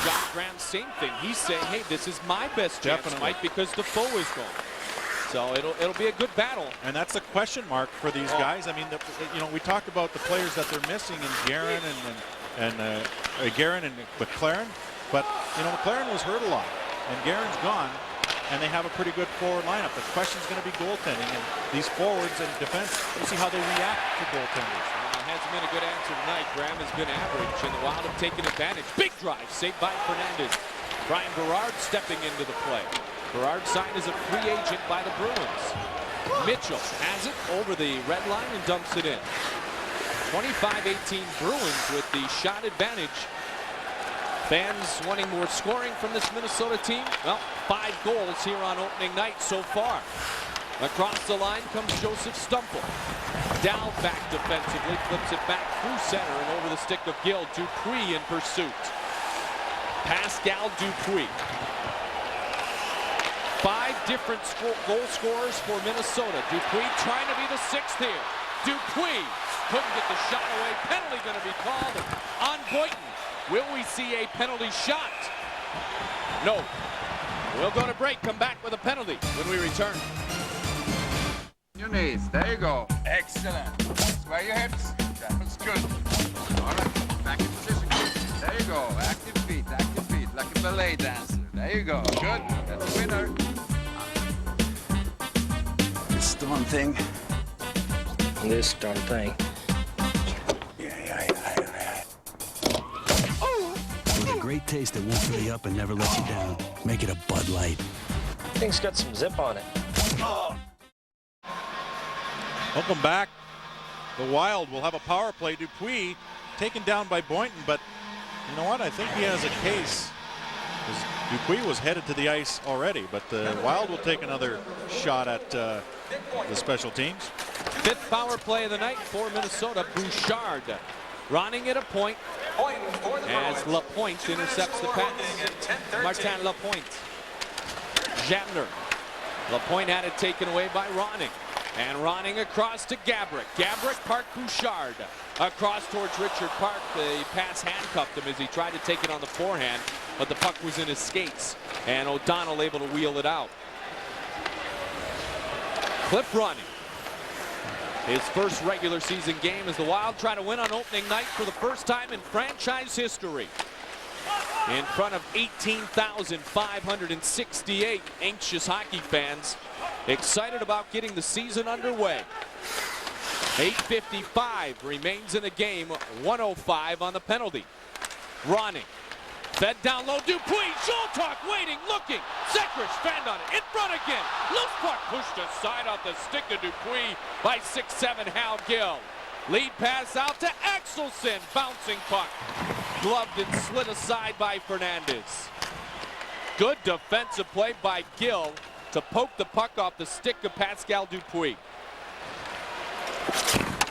Speaker 7: John Graham, same thing. He's saying, hey, this is my best chance, Mike, because Defoe is gone. So it'll be a good battle.
Speaker 2: And that's a question mark for these guys. I mean, we talked about the players that they're missing in Guerin and McLaren, but McLaren was hurt a lot, and Guerin's gone. And they have a pretty good forward lineup. The question's going to be goaltending, and these forwards and defense, we'll see how they react to goaltenders.
Speaker 7: It hasn't been a good answer tonight. Graham has been average, and the Wild have taken advantage. Big drive, saved by Fernandez. Brian Berard stepping into the play. Berard signed as a free agent by the Bruins. Mitchell has it over the red line and dumps it in. 25-18 Bruins with the shot advantage. Fans wanting more scoring from this Minnesota team. Well, 5 goals here on opening night so far. Across the line comes Joseph Stumple. Down back defensively, flips it back through center and over the stick of Gil. Dupuis in pursuit. Pascal Dupuis. 5 different goal scorers for Minnesota. Dupuis trying to be the 6th here. Dupuis couldn't get the shot away. Penalty going to be called on Boynton. Will we see a penalty shot? No. We'll go to break, come back with a penalty when we return.
Speaker 12: Your knees, there you go. Excellent. Square your hips. That was good. All right, back in position. There you go. Active feet, like a ballet dancer. There you go. Good. That's a winner.
Speaker 11: This darn thing.
Speaker 13: This darn thing.
Speaker 11: With a great taste that won't fill you up and never let you down. Make it a Bud Light.
Speaker 13: Thing's got some zip on it.
Speaker 2: Welcome back. The Wild will have a power play. Dupuis taken down by Boynton, but you know what? I think he has a case. Dupuis was headed to the ice already, but the Wild will take another shot at the special teams.
Speaker 7: 5th power play of the night for Minnesota. Bouchard running at a point as Lapointe intercepts the pass. Martin Lapointe. Jabner. Lapointe had it taken away by Ronning. And Ronning across to Gabrick. Gabrick parked Bouchard across towards Richard Park. The pass handcuffed him as he tried to take it on the forehand, but the puck was in his skates, and O'Donnell able to wheel it out. Cliff Ronning. His first regular season game as the Wild try to win on opening night for the first time in franchise history. In front of 18,568 anxious hockey fans, excited about getting the season underway. 8:55 remains in the game, 1:05 on the penalty. Ronning. Fed down low, Dupuis, Zoltok waiting, looking. Zekrich fanned on it, in front again. Loose puck pushed aside off the stick of Dupuis by 6'7" Hal Gill. Lead pass out to Axelson, bouncing puck. Gloved and slid aside by Fernandez. Good defensive play by Gill to poke the puck off the stick of Pascal Dupuis.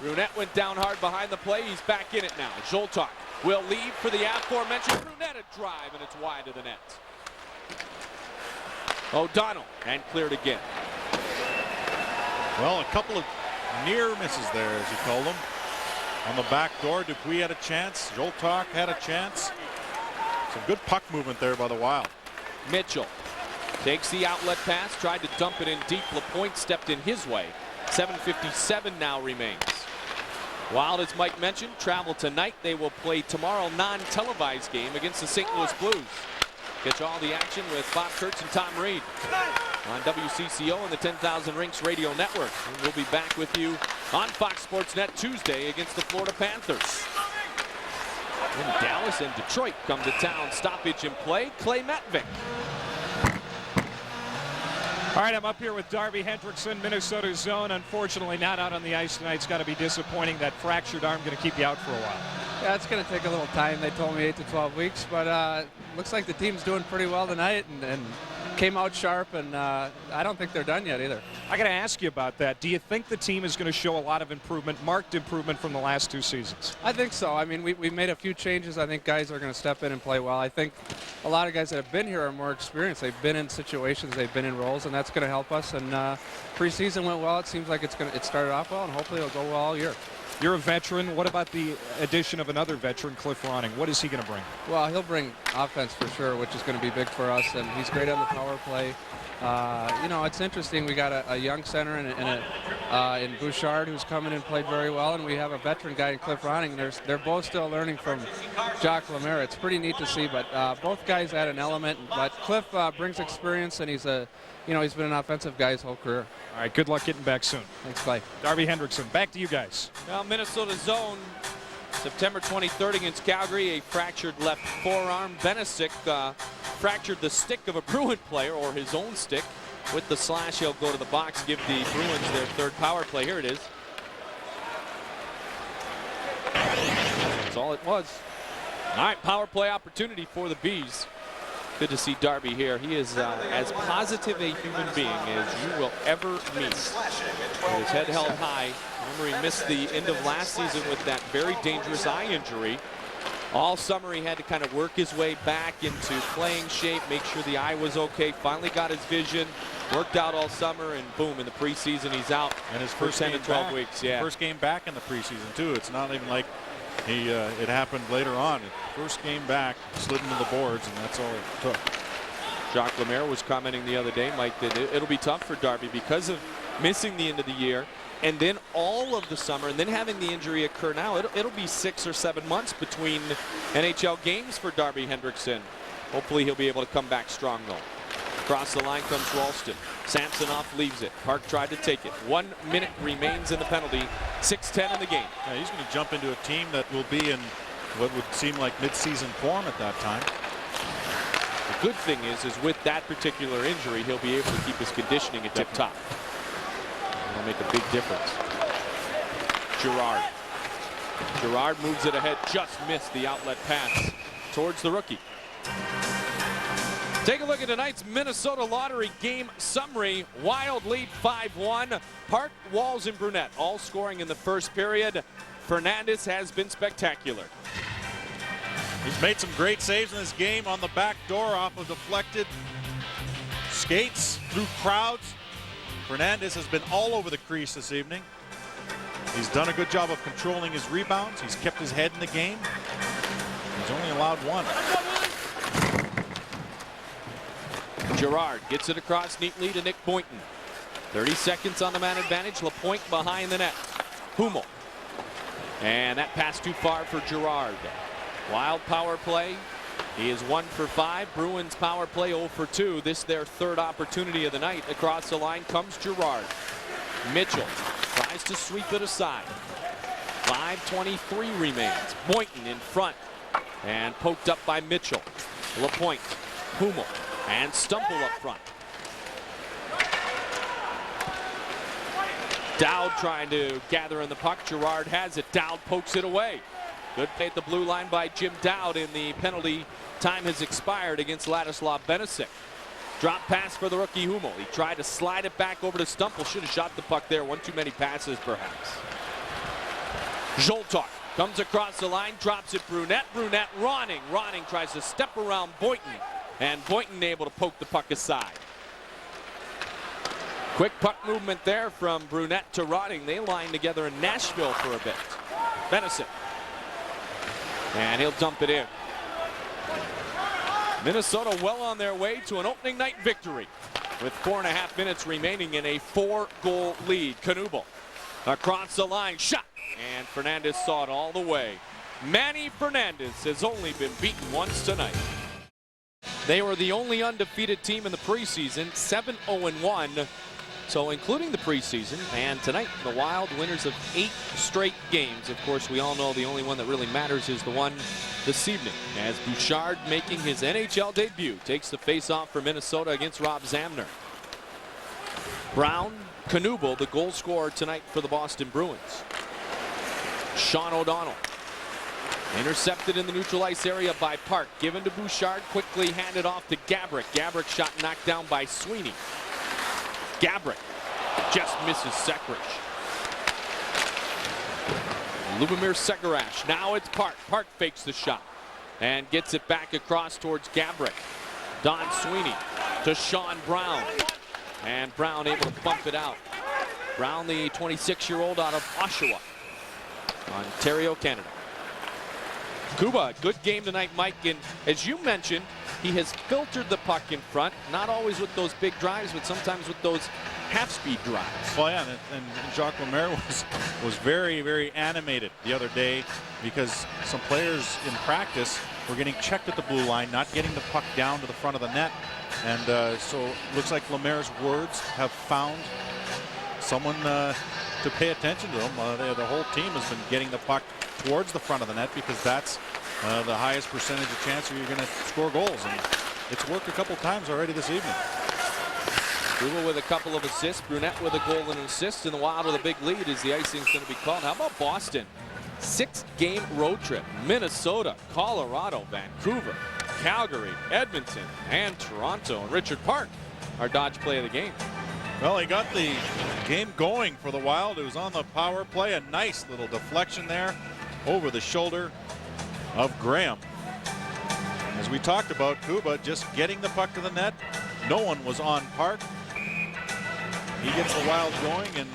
Speaker 7: Brunette went down hard behind the play. He's back in it now. Zoltok will leave for the aforementioned Brunette drive, and it's wide of the net. O'Donnell, and cleared again.
Speaker 2: Well, a couple of near misses there, as you call them. On the back door, Dupuis had a chance. Zoltok had a chance. Some good puck movement there by the Wild.
Speaker 7: Mitchell takes the outlet pass, tried to dump it in deep. Lapointe stepped in his way. 7:57 now remains. Wild, as Mike mentioned, travel tonight. They will play tomorrow non-televised game against the St. Louis Blues. Catch all the action with Bob Kurtz and Tom Reed on WCCO and the 10,000 Rinks Radio Network. And we'll be back with you on Fox Sports Net Tuesday against the Florida Panthers. Then Dallas and Detroit come to town. Stoppage in play. Clay Matvik.
Speaker 9: All right, I'm up here with Darby Hendrickson, Minnesota zone. Unfortunately, not out on the ice tonight. It's got to be disappointing. That fractured arm going to keep you out for a while.
Speaker 14: Yeah, it's going to take a little time. They told me 8 to 12 weeks, but looks like the team's doing pretty well tonight and came out sharp, and I don't think they're done yet either.
Speaker 9: I got to ask you about that. Do you think the team is going to show a lot of improvement, marked improvement from the last 2 seasons?
Speaker 14: I think so. I mean, we made a few changes. I think guys are going to step in and play well. I think a lot of guys that have been here are more experienced. They've been in situations, they've been in roles, and that's going to help us. And preseason went well. It seems like it started off well, and hopefully it'll go well all year.
Speaker 9: You're a veteran. What about the addition of another veteran, Cliff Ronning? What is he going to bring?
Speaker 14: Well, he'll bring offense for sure, which is going to be big for us, and he's great on the power play. You know, it's interesting. We got a young center in Bouchard who's come in and played very well, and we have a veteran guy in Cliff Ronning. They're both still learning from Jacques Lemaire. It's pretty neat to see, but both guys add an element. But Cliff brings experience, and he's been an offensive guy his whole career.
Speaker 9: All right, good luck getting back soon.
Speaker 14: Thanks, Clay.
Speaker 9: Darby Hendrickson, back to you guys.
Speaker 7: Now, Minnesota zone, September 23rd against Calgary, a fractured left forearm. Benesic fractured the stick of a Bruin player, or his own stick. With the slash, he'll go to the box, give the Bruins their 3rd power play. Here it is. That's all it was. All right, power play opportunity for the Bees. Good to see Darby here. He is as positive a human being as you will ever meet. With his head held high. Remember, he missed the end of last season with that very dangerous eye injury. All summer he had to kind of work his way back into playing shape, make sure the eye was okay. Finally got his vision, worked out all summer, and boom, in the preseason he's out.
Speaker 2: And his
Speaker 7: for
Speaker 2: first
Speaker 7: 10 to 12
Speaker 2: back,
Speaker 7: weeks. Yeah.
Speaker 2: First game back in the preseason too. It's not even like it happened later on. First game back, slid into the boards, and that's all it took.
Speaker 7: Jacques Lemaire was commenting the other day, Mike, that it'll be tough for Darby because of missing the end of the year and then all of the summer and then having the injury occur now. It'll be 6 or 7 months between NHL games for Darby Hendrickson. Hopefully he'll be able to come back strong though. Across the line comes Ralston. Samsonov leaves it. Park tried to take it. 1 minute remains in the penalty. 6:10 in the game.
Speaker 2: Yeah, he's going to jump into a team that will be in what would seem like mid-season form at that time.
Speaker 7: The good thing is with that particular injury, he'll be able to keep his conditioning at tip-top. It'll make a big difference. Girard moves it ahead, just missed the outlet pass towards the rookie. Take a look at tonight's Minnesota Lottery game summary. Wild lead 5-1. Park, Walls, and Brunette all scoring in the first period. Fernandez has been spectacular.
Speaker 2: He's made some great saves in this game on the back door off of deflected skates through crowds. Fernandez has been all over the crease this evening. He's done a good job of controlling his rebounds. He's kept his head in the game. He's only allowed one.
Speaker 7: Girard gets it across neatly to Nick Boynton. 30 seconds on the man advantage. LaPointe behind the net. Hummel. And that pass too far for Girard. Wild power play. He is 1 for 5. Bruins power play 0 for 2. This their third opportunity of the night. Across the line comes Girard. Mitchell tries to sweep it aside. 5:23 remains. Boynton in front and poked up by Mitchell. LaPointe, Hummel, and Stumple up front. Dowd trying to gather in the puck. Girard has it. Dowd pokes it away. Good play at the blue line by Jim Dowd, and the penalty time has expired against Ladislav Benisic. Drop pass for the rookie Hummel. He tried to slide it back over to Stumple. Should have shot the puck there. One too many passes, perhaps. Zoltar comes across the line, drops it Brunette. Brunette Ronning. Ronning tries to step around Boynton, and Boynton able to poke the puck aside. Quick puck movement there from Brunette to Ronning. They line together in Nashville for a bit. Benisic. And he'll dump it in. Minnesota well on their way to an opening night victory with 4.5 minutes remaining in a 4-goal lead. Knuble across the line, shot, and Fernandez saw it all the way. Manny Fernandez has only been beaten once tonight. They were the only undefeated team in the preseason, 7-0-1. So including the preseason, and tonight the Wild winners of 8 straight games. Of course, we all know the only one that really matters is the one this evening, as Bouchard, making his NHL debut, takes the face-off for Minnesota against Rob Zamner. Brown, Knuble, the goal scorer tonight for the Boston Bruins. Sean O'Donnell. Intercepted in the neutral ice area by Park. Given to Bouchard, quickly handed off to Gabrick. Gabrick shot knocked down by Sweeney. Gabrick just misses Sekric. Lubomir Segarash. Now it's Park. Park fakes the shot and gets it back across towards Gabrick. Don Sweeney to Sean Brown. And Brown able to bump it out. Brown, the 26-year-old out of Oshawa, Ontario, Canada. Kuba, good game tonight, Mike. And as you mentioned, he has filtered the puck in front, not always with those big drives, but sometimes with those half-speed drives.
Speaker 2: Well, yeah, and Jacques Lemaire was very, very animated the other day because some players in practice were getting checked at the blue line, not getting the puck down to the front of the net. And so it looks like Lemaire's words have found someone to pay attention to them. The whole team has been getting the puck towards the front of the net because that's the highest percentage of chance you're going to score goals. And it's worked a couple times already this evening.
Speaker 7: Kuba with a couple of assists. Brunette with a goal and an assist. And the Wild with a big lead as the icing's going to be called. How about Boston? 6-game road trip. Minnesota, Colorado, Vancouver, Calgary, Edmonton, and Toronto. And Richard Park, our Dodge play of the game.
Speaker 2: Well, he got the game going for the Wild. It was on the power play. A nice little deflection there over the shoulder of Graham. As we talked about, Kuba just getting the puck to the net. No one was on Park. He gets the Wild going and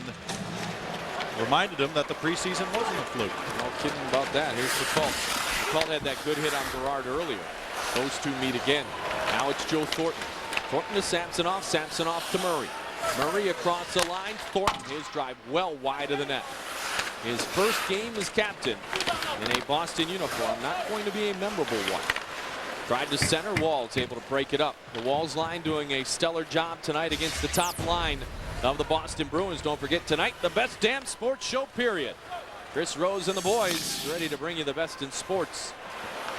Speaker 2: reminded him that the preseason wasn't a fluke.
Speaker 7: No kidding about that. Here's McCall. McCall had that good hit on Gerard earlier. Those two meet again. Now it's Joe Thornton. Thornton to Samsonov. Samsonov to Murray. Murray across the line. Thornton, his drive well wide of the net. His first game as captain in a Boston uniform. Not going to be a memorable one. Tried to center. Walls able to break it up. The Walls line doing a stellar job tonight against the top line of the Boston Bruins. Don't forget tonight, the best damn sports show, period. Chris Rose and the boys ready to bring you the best in sports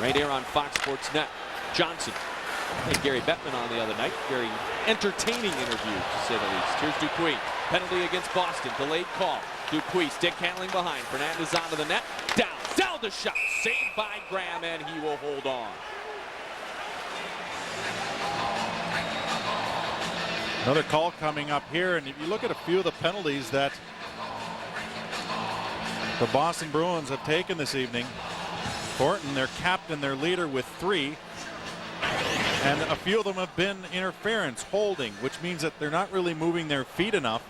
Speaker 7: right here on Fox Sports Net. Johnson. I think Gary Bettman on the other night. Very entertaining interview, to say the least. Here's Dupuis. Penalty against Boston. Delayed call. Dupuis stick handling behind. Fernandez onto the net. Down. Down the shot. Saved by Graham, and he will hold on.
Speaker 2: Another call coming up here, and if you look at a few of the penalties that the Boston Bruins have taken this evening, Thornton, their captain, their leader, with 3, and a few of them have been interference, holding, which means that they're not really moving their feet enough.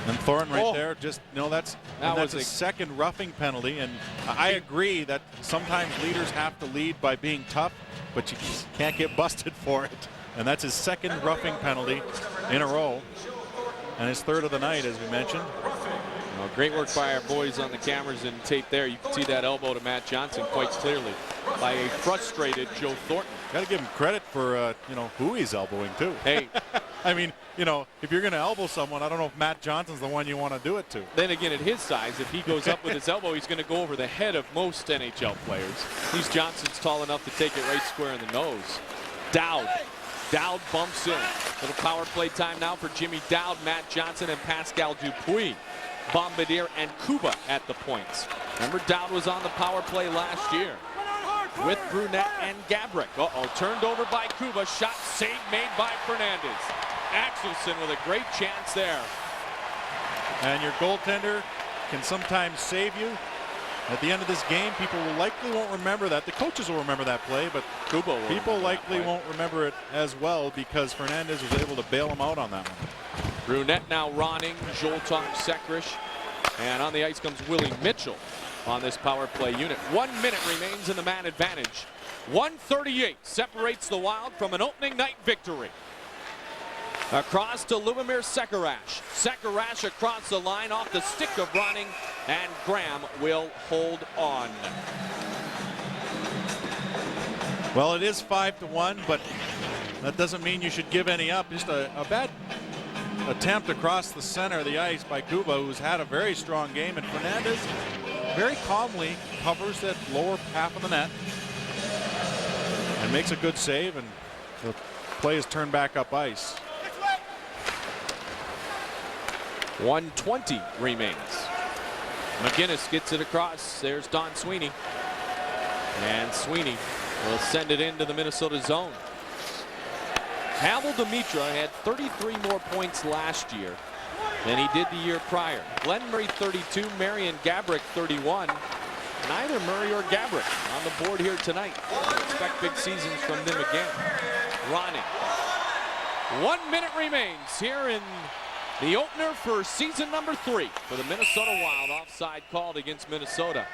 Speaker 2: And Thornton right there, just, you know, that's a second roughing penalty, and I agree that sometimes leaders have to lead by being tough, but you can't get busted for it. And that's his second roughing penalty in a row, and his 3rd of the night, as we mentioned.
Speaker 7: Well, great work by our boys on the cameras and tape there. You can see that elbow to Matt Johnson quite clearly by a frustrated Joe Thornton.
Speaker 2: Got to give him credit for, you know, who he's elbowing, too.
Speaker 7: Hey.
Speaker 2: I mean, you know, if you're going to elbow someone, I don't know if Matt Johnson's the one you want to do it to.
Speaker 7: Then again, at his size, if he goes up with his elbow, he's going to go over the head of most NHL players. He's Johnson's tall enough to take it right square in the nose. Dowd. Dowd bumps in. Little power play time now for Jimmy Dowd, Matt Johnson, and Pascal Dupuis. Bombardier and Kuba at the points. Remember, Dowd was on the power play last year with Brunette and Gabrick. Turned over by Kuba. Shot saved made by Fernandez. Axelson with a great chance there.
Speaker 2: And your goaltender can sometimes save you. At the end of this game, people likely won't remember that. The coaches will remember that play, but people likely won't remember it as well because Fernandez was able to bail him out on that one.
Speaker 7: Brunette now Ronning, Zoltok, Sekrish, and on the ice comes Willie Mitchell on this power play unit. 1 minute remains in the man advantage. 1:38 separates the Wild from an opening night victory. Across to Lubomir Sekarash. Sekarash across the line off the stick of Ronning, and Graham will hold on.
Speaker 2: Well, it is 5-1, but that doesn't mean you should give any up. Just a bad attempt across the center of the ice by Kuba, who's had a very strong game, and Fernandez very calmly covers that lower half of the net and makes a good save, and the play is turned back up ice.
Speaker 7: 1:20 remains. McGinnis gets it across. There's Don Sweeney. And Sweeney will send it into the Minnesota zone. Pavel Demitra had 33 more points last year than he did the year prior. Glenn Murray 32, Marian Gabrick 31. Neither Murray or Gabrick on the board here tonight. We expect big seasons from them again. Ronning. 1 minute remains here in the opener for season number 3 for the Minnesota Wild. Offside called against Minnesota.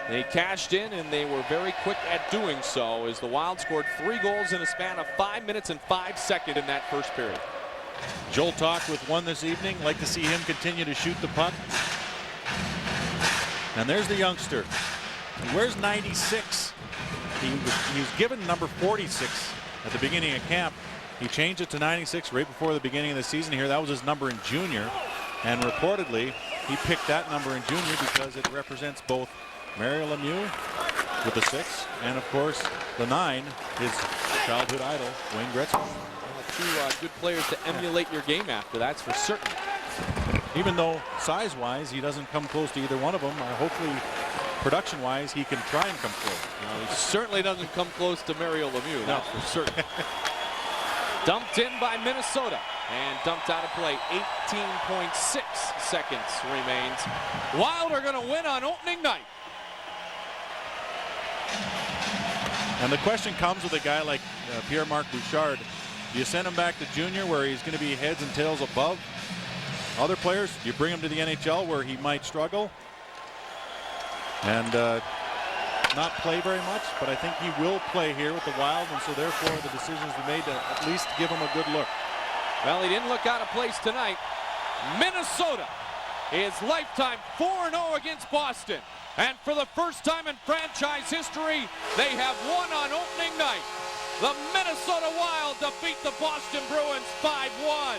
Speaker 7: They cashed in, and they were very quick at doing so as the Wild scored 3 goals in a span of 5 minutes and 5 seconds in that first period.
Speaker 2: Zoltok with 1 this evening. Like to see him continue to shoot the puck. And there's the youngster. He wears 96. He was given number 46 at the beginning of camp. He changed it to 96 right before the beginning of the season here. That was his number in junior. And reportedly, he picked that number in junior because it represents both Mario Lemieux with the 6 and, of course, the 9, his childhood idol, Wayne Gretzky.
Speaker 7: Two good players to emulate your game after, that's for certain.
Speaker 2: Even though size-wise he doesn't come close to either one of them, hopefully production-wise he can try and come close.
Speaker 7: He certainly doesn't come close to Mario Lemieux, that's for certain. Dumped in by Minnesota and dumped out of play. 18.6 seconds remains. Wild are going to win on opening night.
Speaker 2: And the question comes with a guy like Pierre-Marc Bouchard. Do you send him back to junior where he's going to be heads and tails above other players? Do you bring him to the NHL where he might struggle and not play very much? But I think he will play here with the Wild, and so therefore the decisions were made to at least give him a good look.
Speaker 7: Well, he didn't look out of place tonight. Minnesota is lifetime 4-0 against Boston. And for the first time in franchise history, they have won on opening night. The Minnesota Wild defeat the Boston Bruins 5-1.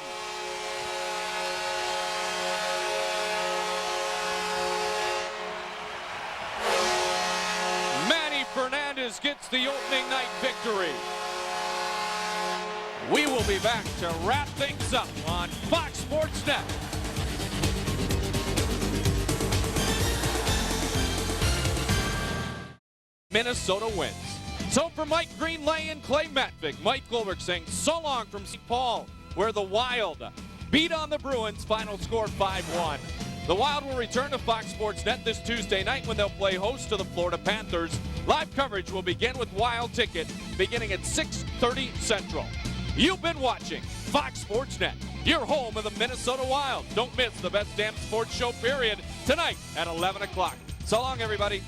Speaker 7: Manny Fernandez gets the opening night victory. We will be back to wrap things up on Fox Sports Net. Minnesota wins. So for Mike Greenlay and Clay Matvick, Mike Goldberg saying so long from St. Paul, where the Wild beat on the Bruins, final score 5-1. The Wild will return to Fox Sports Net this Tuesday night when they'll play host to the Florida Panthers. Live coverage will begin with Wild Ticket beginning at 6:30 Central. You've been watching Fox Sports Net, your home of the Minnesota Wild. Don't miss the best damn sports show period tonight at 11 o'clock. So long, everybody.